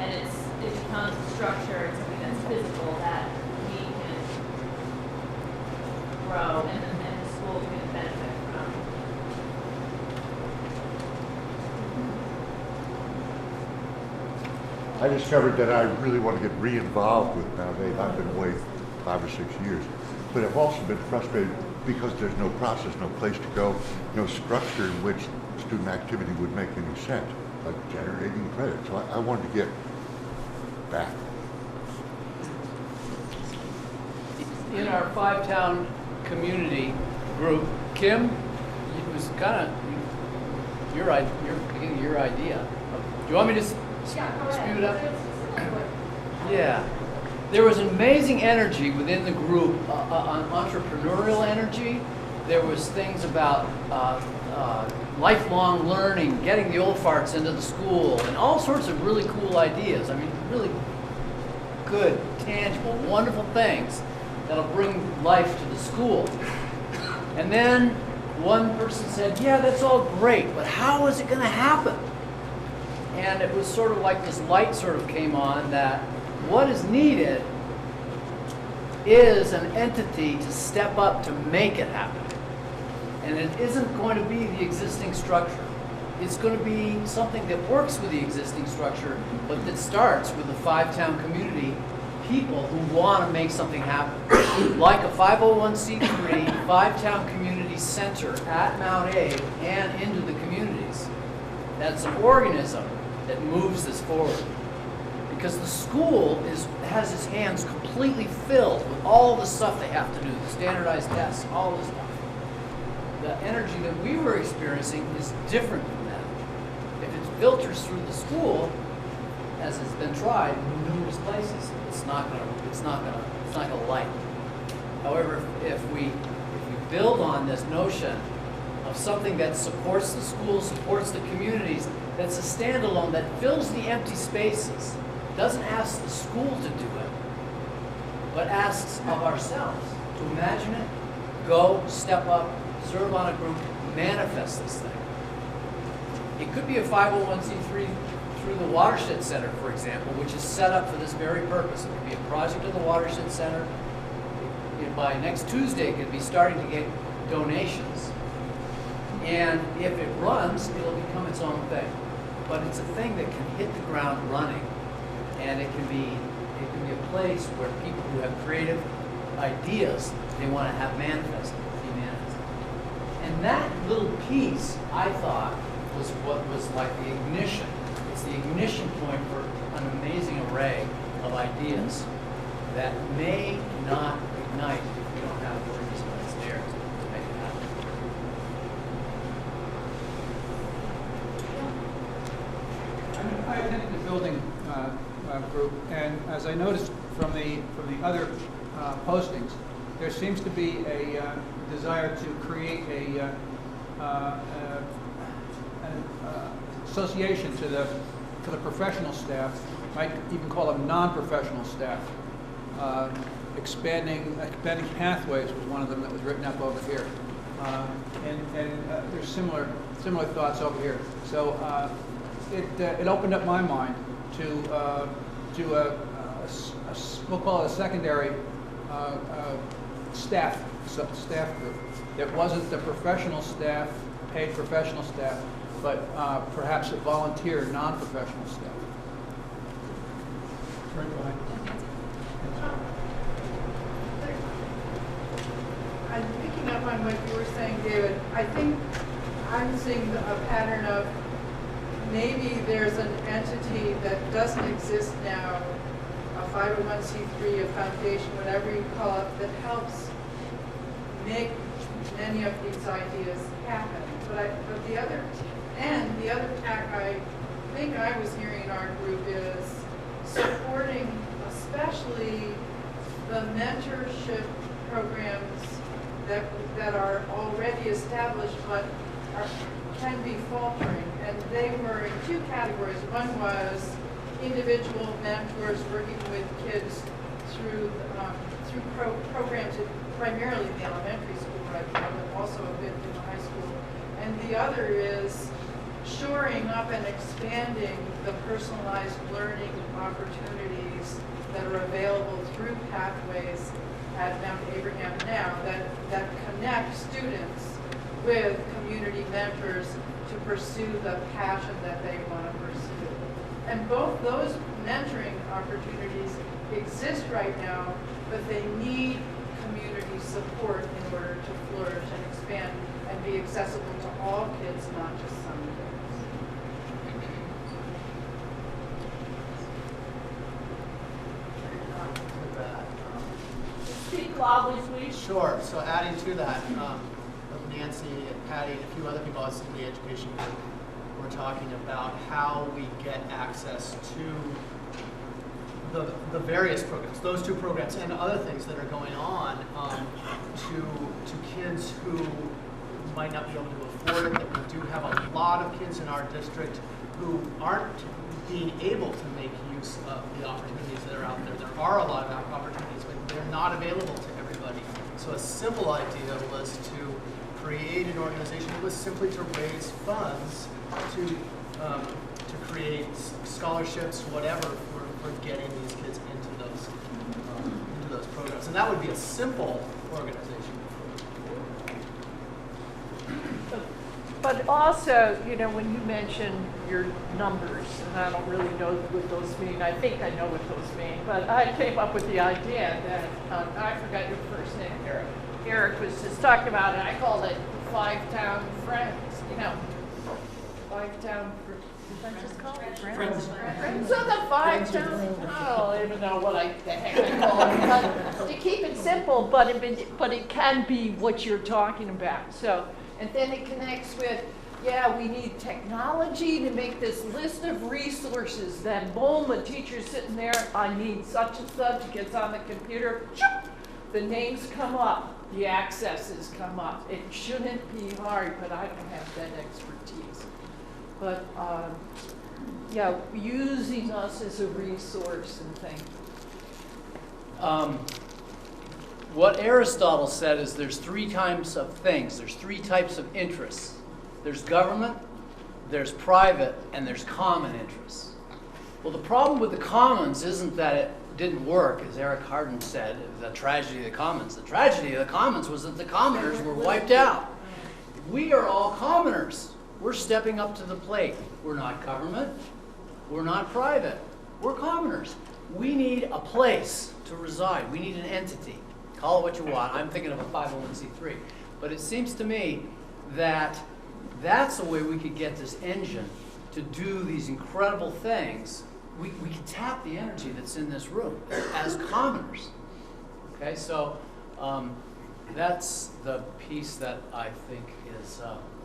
And it becomes a structure, it's something that's physical that we can grow and the school can benefit from. I discovered that I really want to get re-involved with Mount Abe. I've been away 5 or 6 years. But I've also been frustrated because there's no process, no place to go, no structure in which student activity would make any sense, like generating credit. So I wanted to get back. In our five-town community group, Kim, it was kind of your idea. Do you want me to spew it up? Yeah. There was amazing energy within the group, on entrepreneurial energy. There was things about lifelong learning, getting the old farts into the school, and all sorts of really cool ideas. I mean, really good, tangible, wonderful things that'll bring life to the school. And then one person said, yeah, that's all great, but how is it going to happen? And it was sort of like this light sort of came on that what is needed is an entity to step up to make it happen. And it isn't going to be the existing structure. It's going to be something that works with the existing structure, but that starts with the Fivetown community, people who want to make something happen. Like a 501c3 Fivetown Community Center at Mount Abe and into the communities. That's an organism that moves this forward. Because the school has its hands completely filled with all the stuff they have to do, the standardized tests, all this stuff. The energy that we were experiencing is different from that. If it filters through the school, as has been tried in numerous places, it's not gonna light. However, if we build on this notion of something that supports the school, supports the communities, that's a standalone, that fills the empty spaces, doesn't ask the school to do it, but asks of ourselves to imagine it, go, step up, serve on a group, manifest this thing. It could be a 501c3 through the Watershed Center, for example, which is set up for this very purpose. It could be a project of the Watershed Center. By next Tuesday, it could be starting to get donations. And if it runs, it'll become its own thing. But it's a thing that can hit the ground running. And it can be a place where people who have creative ideas, they want to have manifested, be manifested. And that little piece, I thought, was what was like the ignition. It's the ignition point for an amazing array of ideas that may not ignite if we don't have the reason that's there to make it happen. I attended the building group, and as I noticed from the other postings, there seems to be a desire to create an association to the professional staff. Might even call them non-professional staff. Expanding pathways was one of them that was written up over here, and there's similar thoughts over here. So it opened up my mind to we'll call it a secondary staff group that wasn't the professional staff, paid professional staff, but perhaps a volunteer, non-professional staff. Right behind. I'm picking up on what you were saying, David. I think I'm seeing a pattern of maybe there's an entity that doesn't exist now, a 501c3, a foundation, whatever you call it, that helps make many of these ideas happen. But the other tack I think I was hearing in our group is supporting especially the mentorship programs that are already established but can be faltering. And they were in two categories. One was individual mentors working with kids through programs primarily in the elementary school right now, but also a bit in the high school. And the other is shoring up and expanding the personalized learning opportunities that are available through pathways at Mount Abraham now that connect students with community mentors to pursue the passion that they want to pursue. And both those mentoring opportunities exist right now, but they need community support in order to flourish and expand and be accessible to all kids, not just some kids. Speak loudly, please. Sure. So adding to that, Nancy and Patty and a few other people in the education group were talking about how we get access to the various programs, those two programs, and other things that are going on to kids who might not be able to afford it. That we do have a lot of kids in our district who aren't being able to make use of the opportunities that are out there. There are a lot of opportunities, but they're not available to everybody. So a simple idea was to create an organization that was simply to raise funds to create scholarships, whatever, for getting these kids into those programs. And that would be a simple organization. But also, you know, when you mention your numbers, and I don't really know what those mean, I think I know what those mean, but I came up with the idea that, I forgot your first name, Eric. Eric was just talking about it, I called it Fivetown Friends, you know. Fivetown, did I just call it Friends? Friends of the Fivetown, I don't even know what the heck I call it. But to keep it simple, but it can be what you're talking about, so. And then it connects with, yeah, we need technology to make this list of resources. Then boom, a teacher's sitting there, I need such and such, gets on the computer, the names come up, the accesses come up. It shouldn't be hard, but I don't have that expertise. But yeah, using us as a resource and things. What Aristotle said is there's three types of things. There's three types of interests. There's government, there's private, and there's common interests. Well, the problem with the commons isn't that it didn't work, as Eric Hardin said, it was a tragedy of the commons. The tragedy of the commons was that the commoners were wiped out. We are all commoners. We're stepping up to the plate. We're not government. We're not private. We're commoners. We need a place to reside. We need an entity. Call it what you want. I'm thinking of a 501c3. But it seems to me that that's the way we could get this engine to do these incredible things. We can tap the energy that's in this room as commoners. Okay, so that's the piece that I think is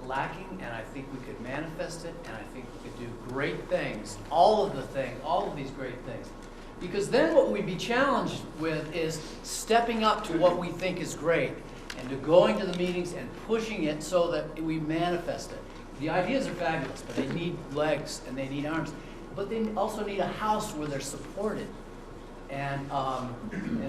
lacking, and I think we could manifest it, and I think we could do great things, all of these great things. Because then what we'd be challenged with is stepping up to what we think is great and to going to the meetings and pushing it so that we manifest it. The ideas are fabulous, but they need legs and they need arms. But they also need a house where they're supported. And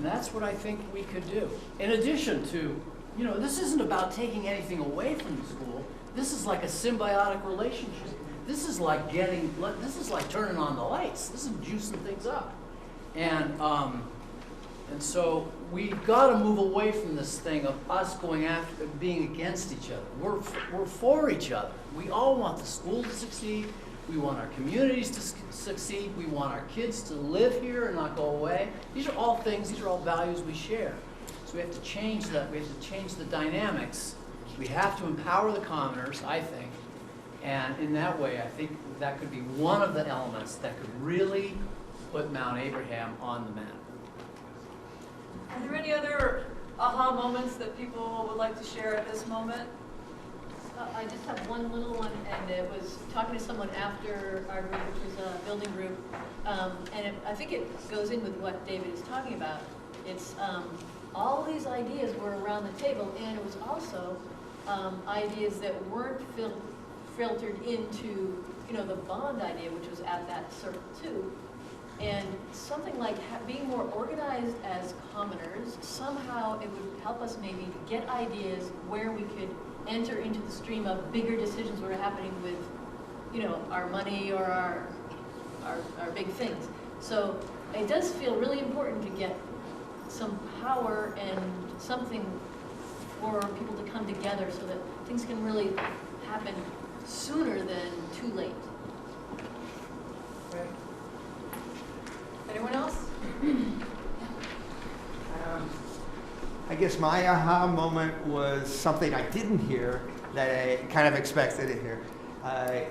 that's what I think we could do. In addition to, you know, this isn't about taking anything away from the school. This is like a symbiotic relationship. This is like turning on the lights. This is juicing things up. And so we've got to move away from this thing of us going after, being against each other. We're for each other. We all want the school to succeed. We want our communities to succeed. We want our kids to live here and not go away. These are all things, these are all values we share. So we have to change that. We have to change the dynamics. We have to empower the commoners, I think. And in that way, I think that could be one of the elements that could really put Mount Abraham on the map. Are there any other aha moments that people would like to share at this moment? I just have one little one, and it was talking to someone after our group, which was a building group, I think it goes in with what David is talking about. It's all these ideas were around the table, and it was also ideas that weren't filtered into, you know, the bond idea, which was at that circle too. And something like being more organized as commoners, somehow it would help us maybe get ideas where we could enter into the stream of bigger decisions that are happening with, you know, our money or our big things. So it does feel really important to get some power and something for people to come together so that things can really happen sooner than too late. Right. Anyone else? I guess my aha moment was something I didn't hear that I kind of expected to hear.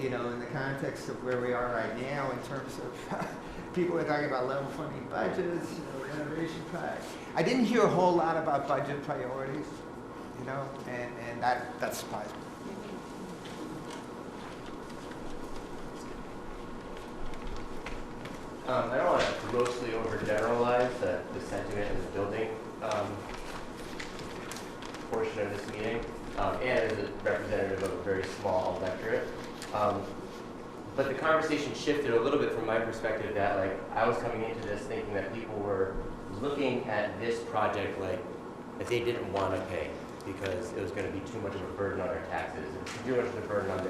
You know, in the context of where we are right now in terms of people are talking about level funding budgets, you know, renovation projects. I didn't hear a whole lot about budget priorities, you know, and that surprised me. I don't want to grossly overgeneralize the sentiment in the building portion of this meeting, and as a representative of a very small electorate. But the conversation shifted a little bit from my perspective that, like, I was coming into this thinking that people were looking at this project like that they didn't want to pay because it was going to be too much of a burden on our taxes and too much of a burden on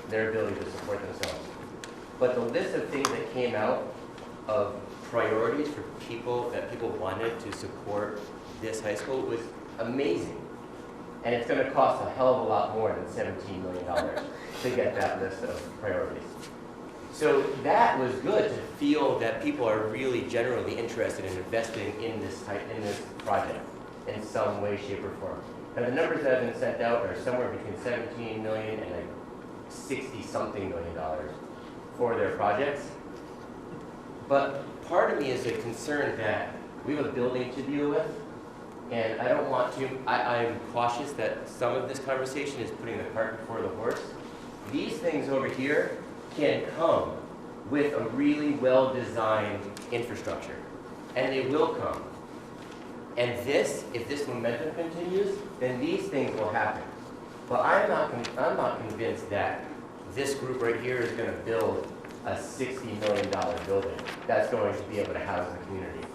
their ability to support themselves. But the list of things that came out of priorities for people that people wanted to support this high school was amazing. And it's going to cost a hell of a lot more than $17 million to get that list of priorities. So that was good to feel that people are really generally interested in investing in this project in some way, shape, or form. And the numbers that have been sent out are somewhere between $17 million and like $60-something million for their projects. But part of me is a concern that we have a building to deal with, and I don't want to, I'm cautious that some of this conversation is putting the cart before the horse. These things over here can come with a really well-designed infrastructure, and they will come. And this, if this momentum continues, then these things will happen. But I'm not convinced that this group right here is going to build a $60 million building that's going to be able to house the community.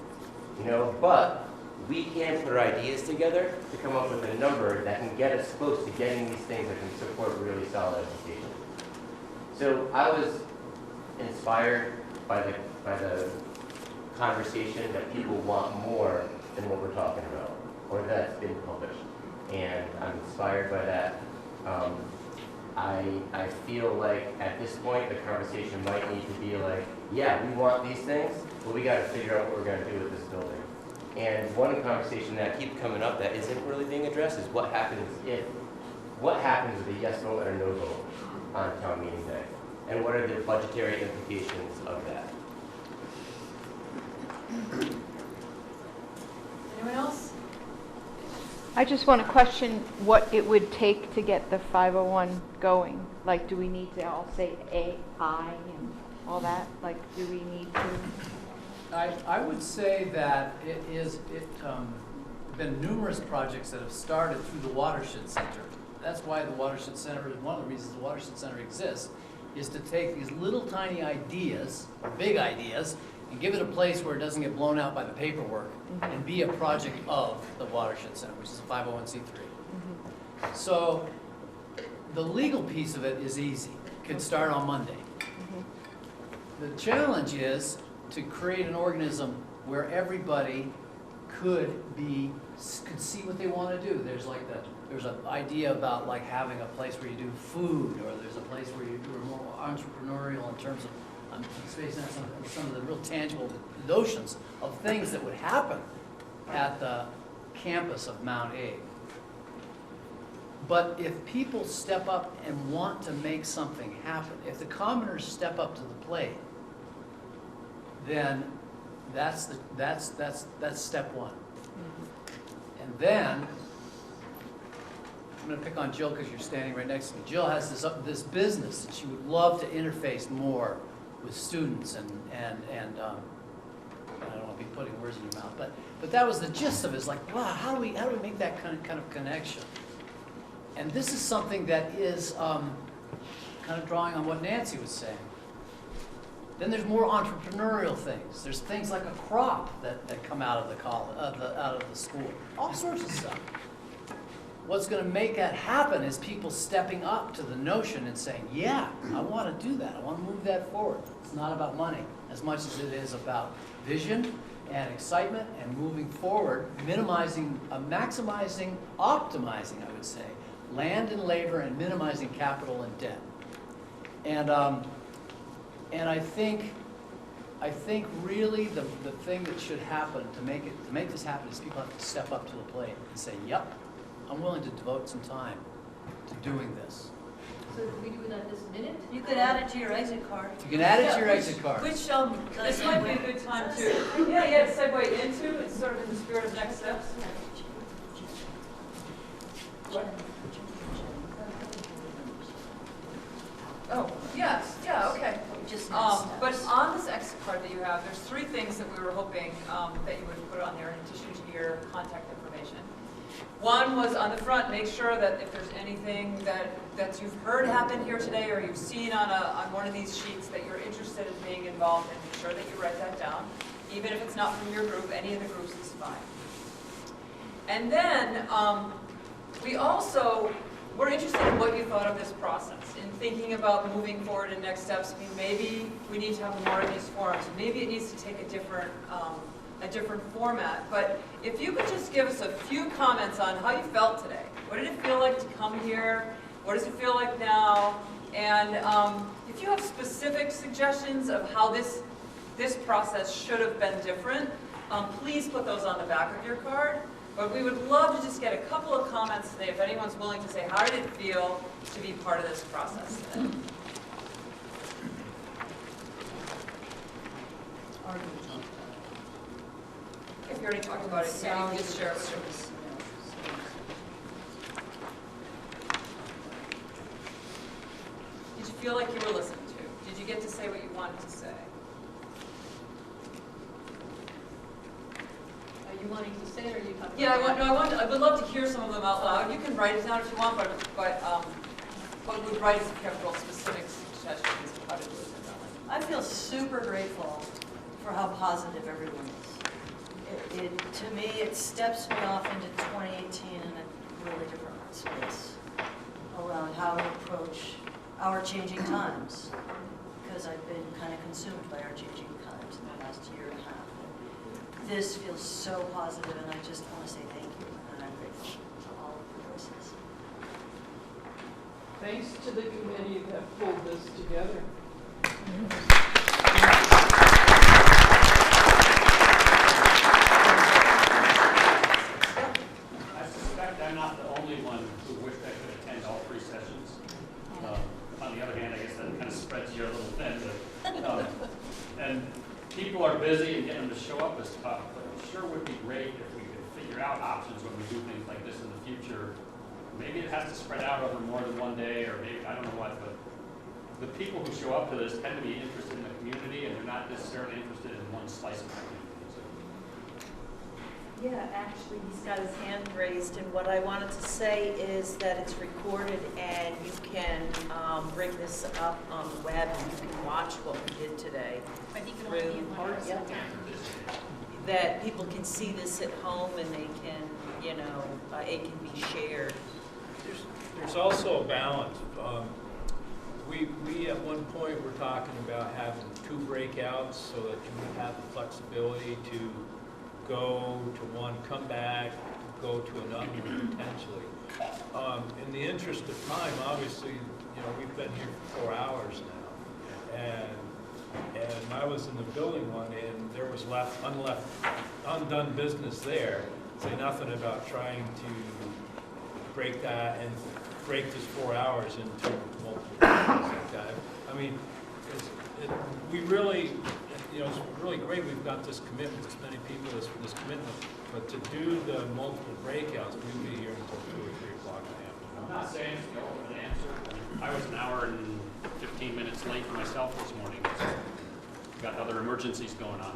You know, but we can put our ideas together to come up with a number that can get us close to getting these things that can support really solid education. So I was inspired by the conversation that people want more than what we're talking about, or that's been published. And I'm inspired by that. I feel like at this point the conversation might need to be like, yeah, we want these things, but we got to figure out what we're going to do with this building. And one conversation that keeps coming up that isn't really being addressed is what happens with a yes vote and a no vote on town meeting day, and what are the budgetary implications of that? Anyone else? I just want to question what it would take to get the 501 going. Like, do we need to all say AI and all that? Like, do we need to? I would say that been numerous projects that have started through the Watershed Center. That's why the Watershed Center, one of the reasons the Watershed Center exists, is to take these little tiny ideas, or big ideas, and give it a place where it doesn't get blown out by the paperwork, and be a project of the Watershed Center, which is a 501c3. So the legal piece of it is easy. Could start on Monday. The challenge is to create an organism where everybody could see what they want to do. There's an idea about like having a place where you do food, or there's a place where you are more entrepreneurial in terms of spacing out some of the real tangible notions of things that would happen at the campus of Mount Abe. But if people step up and want to make something happen, if the commoners step up to the plate, then that's step one. And then I'm going to pick on Jill because you're standing right next to me. Jill has this business that she would love to interface more with students and I don't want to be putting words in your mouth, but that was the gist of it. It's like, wow, how do we make that kind of connection? And this is something that is kind of drawing on what Nancy was saying. Then there's more entrepreneurial things. There's things like a crop that come out of the college, out of the school, all sorts of stuff. What's going to make that happen is people stepping up to the notion and saying, yeah, I want to do that. I want to move that forward. It's not about money as much as it is about vision and excitement and moving forward, minimizing, maximizing, optimizing, I would say, land and labor and minimizing capital and debt. And I think really the thing that should happen to make this happen is people have to step up to the plate and say, yep, I'm willing to devote some time to doing this. So do we do that this minute? You could add it to your exit card. You can add it to your exit card. Which, this might be a good time to, segue into, it's sort of in the spirit of next steps. What? Oh, yes, yeah, okay. But on this exit card that you have, there's 3 things that we were hoping that you would put on there in addition to your contact information. One was on the front, make sure that if there's anything that you've heard happen here today or you've seen on one of these sheets that you're interested in being involved in, make sure that you write that down. Even if it's not from your group, any of the groups time. And then we're interested in what you thought of this process, in thinking about moving forward and next steps. I mean, maybe we need to have more of these forums. Maybe it needs to take a different format. But if you could just give us a few comments on how you felt today. What did it feel like to come here? What does it feel like now? And if you have specific suggestions of how this process should have been different, please put those on the back of your card. But we would love to just get a couple of comments today, if anyone's willing to say, how did it feel to be part of this process today? If you already talked about it, can you just share it with us? Did you feel like you were listened to? Did you get to say what you wanted to say? Are you wanting to say it, or are you talking? Yeah, I would love to hear some of them out loud. You can write it down if you want, but would write if you have real specific suggestions of how to do it differently. I feel super grateful for how positive everyone is. To me, it steps me off into 2018 in a really different space around how to approach our changing times, because I've been kind of consumed by our changing times in the last year and a half. This feels so positive, and I just want to say thank you, and I'm grateful for all of the voices. Thanks to the committee that pulled this together. I suspect I'm not the only one who wished I could attend all 3 sessions. On the other hand, I guess that kind of spreads you a little thin. But, and people are busy, and getting them to show up is tough. But it sure would be great if we could figure out options when we do things like this in the future. Maybe it has to spread out over more than one day, or maybe, I don't know what, but the people who show up to this tend to be interested in the community, and they're not necessarily interested in one slice of the community. Yeah, actually, he's got his hand raised, and what I wanted to say is that it's recorded, and you can bring this up on the web, and you can watch what we did today. I think it'll be in parts. Yep. That people can see this at home, and they can, it can be shared. There's also a balance. We at one point were talking about having 2 breakouts so that you would have the flexibility to go to one, come back, go to another potentially. In the interest of time, obviously, we've been here for 4 hours now, and I was in the building one, and there was undone business there. Say nothing about trying to break that and break this 4 hours into multiple things like that. I mean, we really, it's really great we've got this commitment, this many people, this commitment, but to do the multiple breakouts, we'd be here until 2 or 3 o'clock in the afternoon. I'm not saying it's an answer. I was an hour and 15 minutes late for myself this morning. Got other emergencies going on,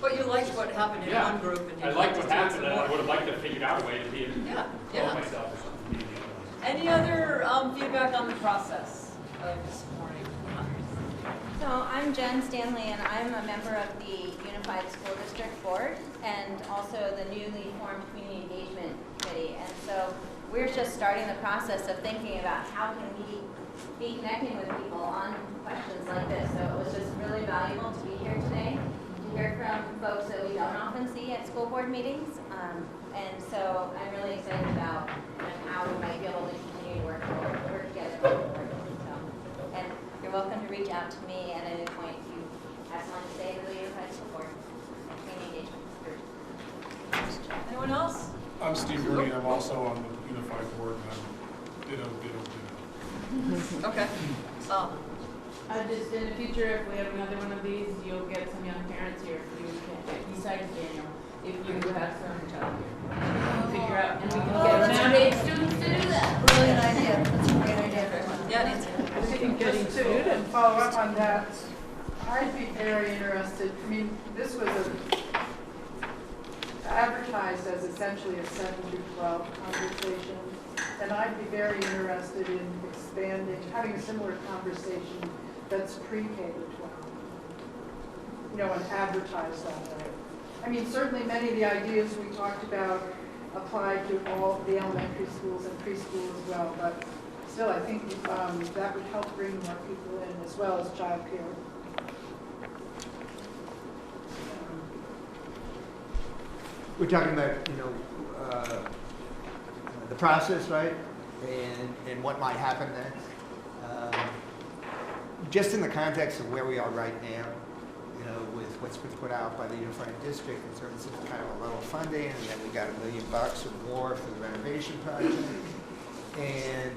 but you liked what happened in one group, and I liked what happened, and I would have liked to have figured out a way to be myself or something. Any other feedback on the process of this morning? So I'm Jen Stanley, and I'm a member of the Unified School District Board and also the newly formed Community Engagement Committee. And so we're just starting the process of thinking about how can we be connecting with people on questions like this. So it was just really valuable to be here today, to hear from folks that we don't often see at school board meetings. And so I'm really excited about how we might be able to continue to work together going forward. And you're welcome to reach out to me at any point if you have something to say to the Unified School Board Community Engagement Group. Anyone else? I'm Steve Rooney. I'm also on the Unified Board, and I'm ditto. Okay. Just in the future, if we have another one of these, you'll get some young parents here. Besides Daniel, if you have some figure out, and we can get mandated students to do that. Brilliant idea. That's a great idea, everyone. Yeah, Nancy. I think just to follow up on that, I'd be very interested. I mean, this was advertised as essentially a 7 through 12 conversation, and I'd be very interested in expanding, having a similar conversation that's pre-K to 12, and advertised that way. I mean, certainly many of the ideas we talked about apply to all the elementary schools and preschool as well, but still, I think that would help bring more people in as well as childcare. We're talking about, the process, right? And what might happen next. Just in the context of where we are right now, with what's been put out by the Unified District in terms of kind of a level funding, and then we got $1 million or more for the renovation project. And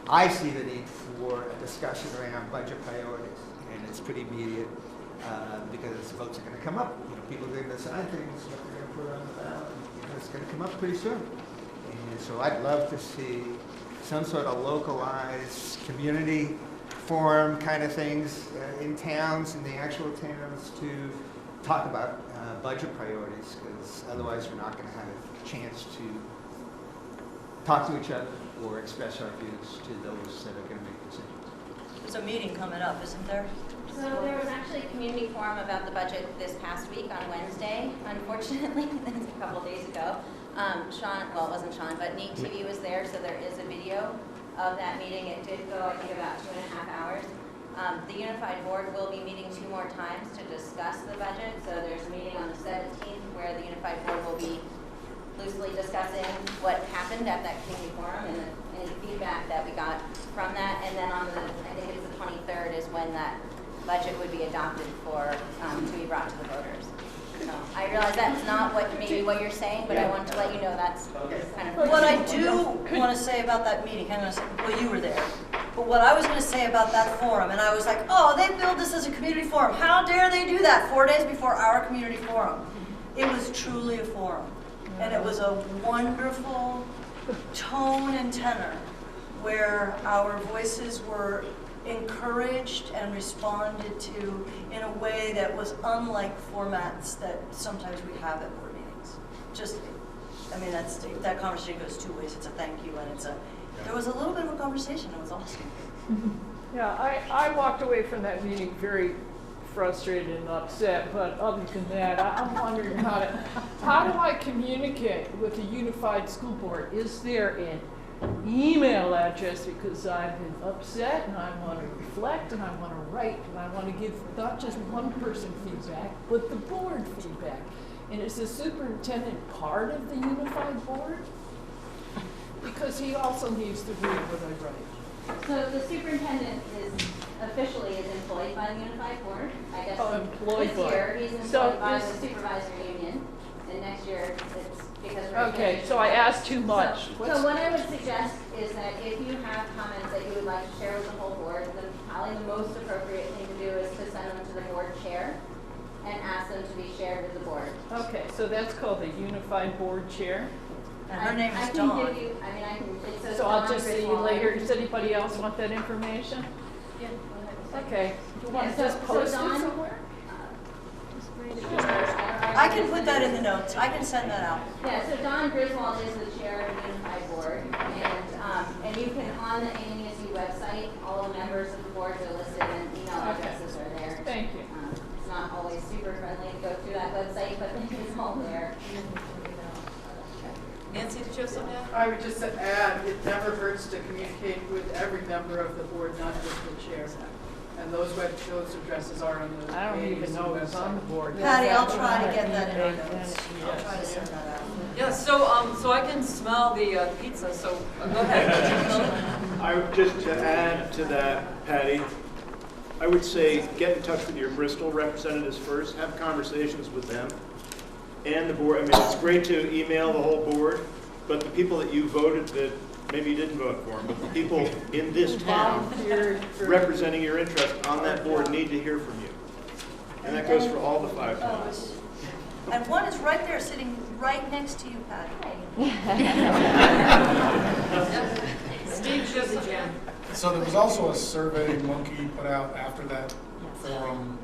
I see the need for a discussion around budget priorities, and it's pretty immediate because votes are going to come up. People are going to decide things, what they're going to put on the ballot. It's going to come up pretty soon. And so I'd love to see some sort of localized community forum kind of things in towns, in the actual towns, to talk about budget priorities, because otherwise we're not going to have a chance to talk to each other or express our views to those that are going to make decisions. There's a meeting coming up, isn't there? So there was actually a community forum about the budget this past week on Wednesday. Unfortunately, a couple days ago, Sean, well, it wasn't Sean, but Neat TV was there, so there is a video of that meeting. It did go, I think, about 2.5 hours. The Unified Board will be meeting 2 more times to discuss the budget. So there's a meeting on the 17th where the Unified Board will be loosely discussing what happened at that community forum and any feedback that we got from that. And then on the, I think it's the 23rd is when that budget would be adopted for, to be brought to the voters. So I realize that's not maybe what you're saying, but I wanted to let you know that's kind of. What I do want to say about that meeting, hang on a second, well, you were there. But what I was going to say about that forum, and I was like, oh, they billed this as a community forum. How dare they do that 4 days before our community forum? It was truly a forum. And it was a wonderful tone and tenor where our voices were encouraged and responded to in a way that was unlike formats that sometimes we have at board meetings. That conversation goes 2 ways. It's a thank you and there was a little bit of a conversation. It was awesome. Yeah, I walked away from that meeting very frustrated and upset, but other than that, I'm wondering how do I communicate with the Unified School Board? Is there an email address, because I've been upset and I want to reflect and I want to write and I want to give not just one person feedback, but the board feedback. And is the superintendent part of the Unified Board? Because he also needs to read what I write. So the superintendent is officially employed by the Unified Board. I guess employed this year he's employed by the supervisory union, and next year it's because we're okay. So I asked too much. So what I would suggest is that if you have comments that you would like to share with the whole board, then probably the most appropriate thing to do is to send them to the board chair and ask them to be shared with the board. Okay, so that's called the Unified Board Chair. And her name is I Dawn. can give you, it says So I'll Dawn just see you Griswold. later. Does anybody else want that information? Yeah. Okay. Do you want to just post it somewhere? I can put that in the notes. I can send that out. Yeah, so Dawn Griswold is the chair of the Unified Board, and you can, on the ANUSU website, all the members of the board are listed and email addresses are there. Thank you. It's not always super friendly to go through that website, but it's all there. Nancy, did you have something? I would just add, it never hurts to communicate with every member of the board, not just the chair. And those addresses are on the I don't even know website. who's on the board. Patty, I'll try to get that in our notes. I'll try to send that out. Yeah, so I can smell the pizza, so go ahead. I would just to add to that, Patty, I would say get in touch with your Bristol representatives first, have conversations with them and the board. I mean, it's great to email the whole board, but the people that you voted that maybe you didn't vote for them, but the people in this town representing your interest on that board need to hear from you. And that goes for all the 5 towns. And one is right there, sitting right next to you, Patty. Steve Shizzy Jim. So there was also a survey Monkey put out after that forum,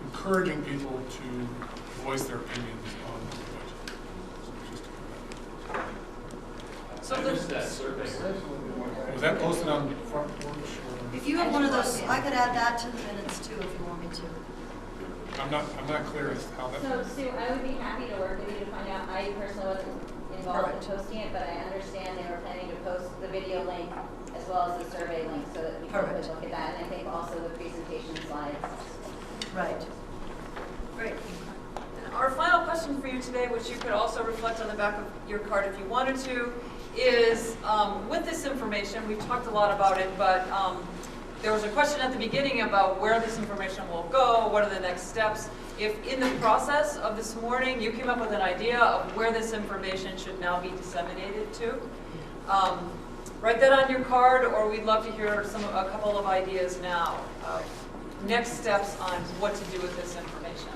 encouraging people to voice their opinions on the budget. So I missed that survey. Was that posted on Front Porch? Or? If you have one of those, I could add that to the minutes too if you want me to. I'm not clear as to how that. So Sue, I would be happy to work with you to find out. I personally wasn't involved in posting it, but I understand they were planning to post the video link as well as the survey link so that people could look at that. And I think also the presentation slides. Right. Great. Our final question for you today, which you could also reflect on the back of your card if you wanted to, is with this information, we've talked a lot about it, but there was a question at the beginning about where this information will go, what are the next steps. If in the process of this morning you came up with an idea of where this information should now be disseminated to, write that on your card, or we'd love to hear a couple of ideas now of next steps on what to do with this information.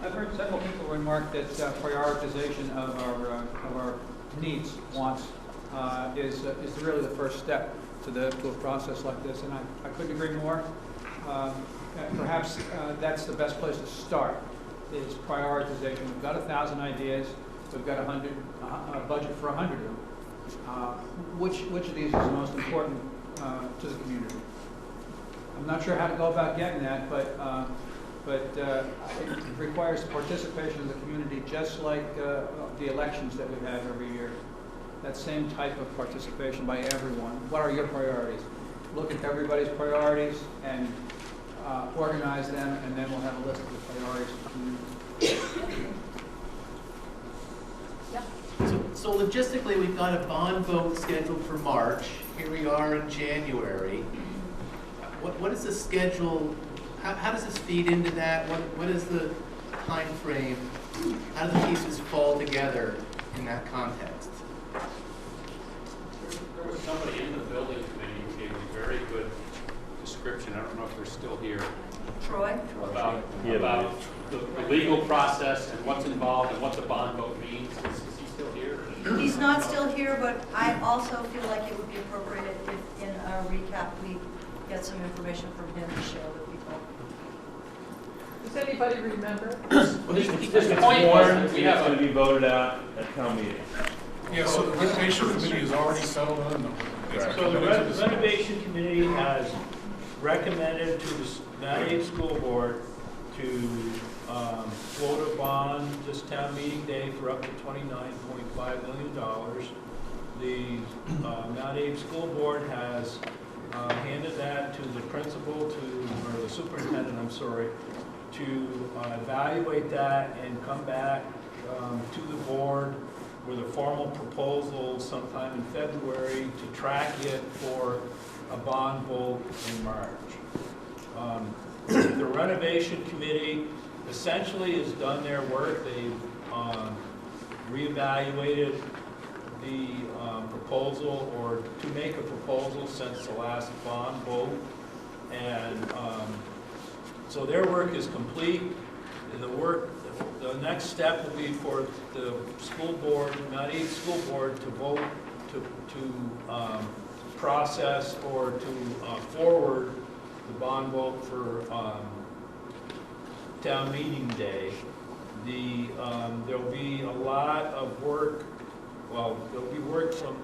I've heard several people remark that prioritization of our needs, wants, is really the first step to a process like this, and I couldn't agree more. Perhaps that's the best place to start, is prioritization. We've got 1,000 ideas. We've got a budget for 100 of them. Which of these is the most important to the community? I'm not sure how to go about getting that, but it requires the participation of the community, just like the elections that we have every year. That same type of participation by everyone. What are your priorities? Look at everybody's priorities and organize them, and then we'll have a list of the priorities of the community. So logistically, we've got a bond vote scheduled for March. Here we are in January. What is the schedule? How does this feed into that? What is the time frame? How do the pieces fall together in that context? There was somebody in the building committee who gave a very good description. I don't know if they're still here. Troy? About the legal process and what's involved and what the bond vote means. Is he still here? He's not still here, but I also feel like it would be appropriate if in our recap we get some information from him to share with people. Does anybody remember? Well, this point was we have going to be voted out at town meeting. Yeah, so the renovation committee is already settled on them. So the renovation committee has recommended to the Mount School Board to float a bond this town meeting day for up to $29.5 million. The Mount School Board has handed that to the principal, or the superintendent, I'm sorry, to evaluate that and come back to the board with a formal proposal sometime in February to track it for a bond vote in March. The renovation committee essentially has done their work. They've reevaluated the proposal, or to make a proposal since the last bond vote, and so their work is complete. The next step will be for the school board, Mount Aids School Board, to vote to process or to forward the bond vote for town meeting day. There'll be a lot of work. Well, there'll be work from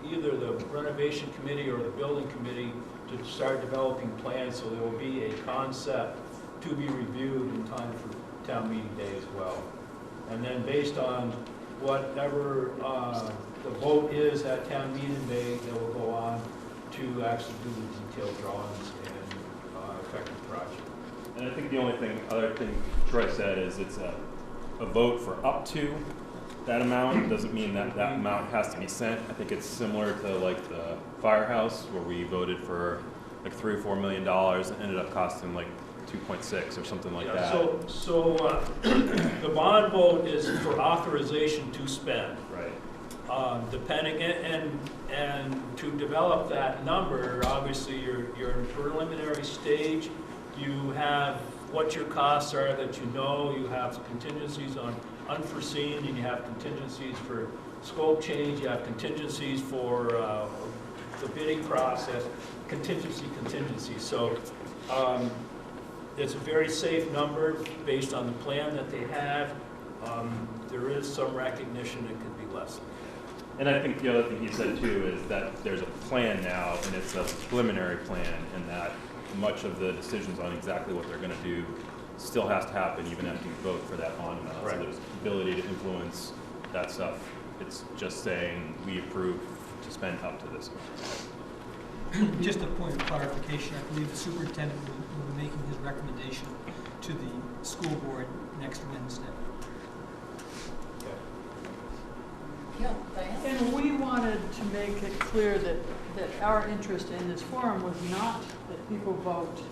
either the renovation committee or the building committee to start developing plans, so there will be a concept to be reviewed in time for town meeting day as well. And then based on whatever the vote is at town meeting day, they will go on to actually do the detailed drawings and affect the project. And I think the other thing Troy said is it's a vote for up to that amount. It doesn't mean that that amount has to be sent. I think it's similar to like the firehouse where we voted for like $3 or $4 million and ended up costing like 2.6 or something like that. So the bond vote is for authorization to spend. Right. Depending, and to develop that number, obviously you're in preliminary stage. You have what your costs are that you know. You have contingencies on unforeseen, and you have contingencies for scope change. You have contingencies for the bidding process. Contingency. So it's a very safe number based on the plan that they have. There is some recognition it could be less. And I think the other thing he said too is that there's a plan now, and it's a preliminary plan, and that much of the decisions on exactly what they're going to do still has to happen even after you vote for that bond amount. Right. So there's ability to influence that stuff. It's just saying we approve to spend up to this amount. Just a point of clarification, I believe the superintendent will be making his recommendation to the school board next Wednesday. Yeah, Diane? And we wanted to make it clear that our interest in this forum was not that people vote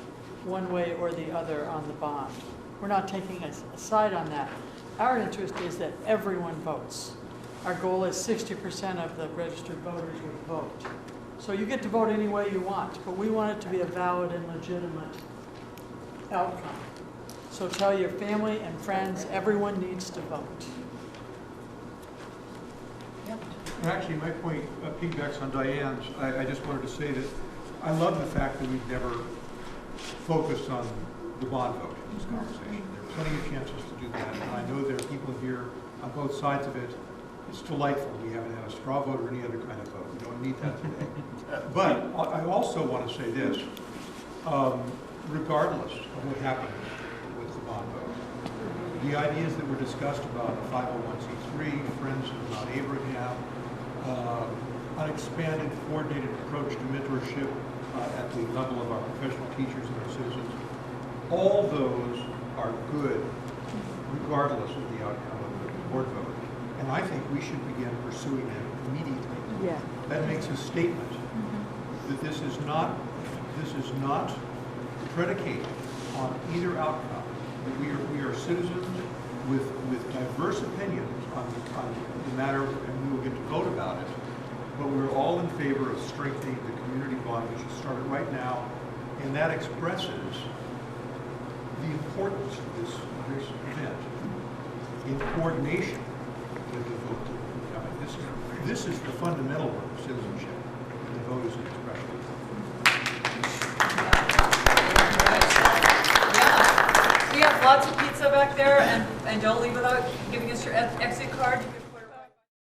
one way or the other on the bond. We're not taking a side on that. Our interest is that everyone votes. Our goal is 60% of the registered voters would vote. So you get to vote any way you want, but we want it to be a valid and legitimate outcome. So tell your family and friends, everyone needs to vote. Actually, my point piggybacks on Diane's. I just wanted to say that I love the fact that we've never focused on the bond vote in this conversation. There are plenty of chances to do that, and I know there are people here on both sides of it. It's delightful. We haven't had a straw vote or any other kind of vote. We don't need that today. But I also want to say this, regardless of what happens with the bond vote, the ideas that were discussed about a 501c3, Friends of Mount Abraham, an expanded, coordinated approach to mentorship at the level of our professional teachers and our citizens, all those are good regardless of the outcome of the board vote. And I think we should begin pursuing them immediately. Yeah. That makes a statement that this is not predicated on either outcome. That we are citizens with diverse opinions on the matter, and we will get to vote about it. But we're all in favor of strengthening the community bond, which is started right now, and that expresses the importance of this event in coordination with the vote. I mean, this is the fundamental work of citizenship. The vote is an expression. Yeah, we have lots of pizza back there, and don't leave without giving us your exit card.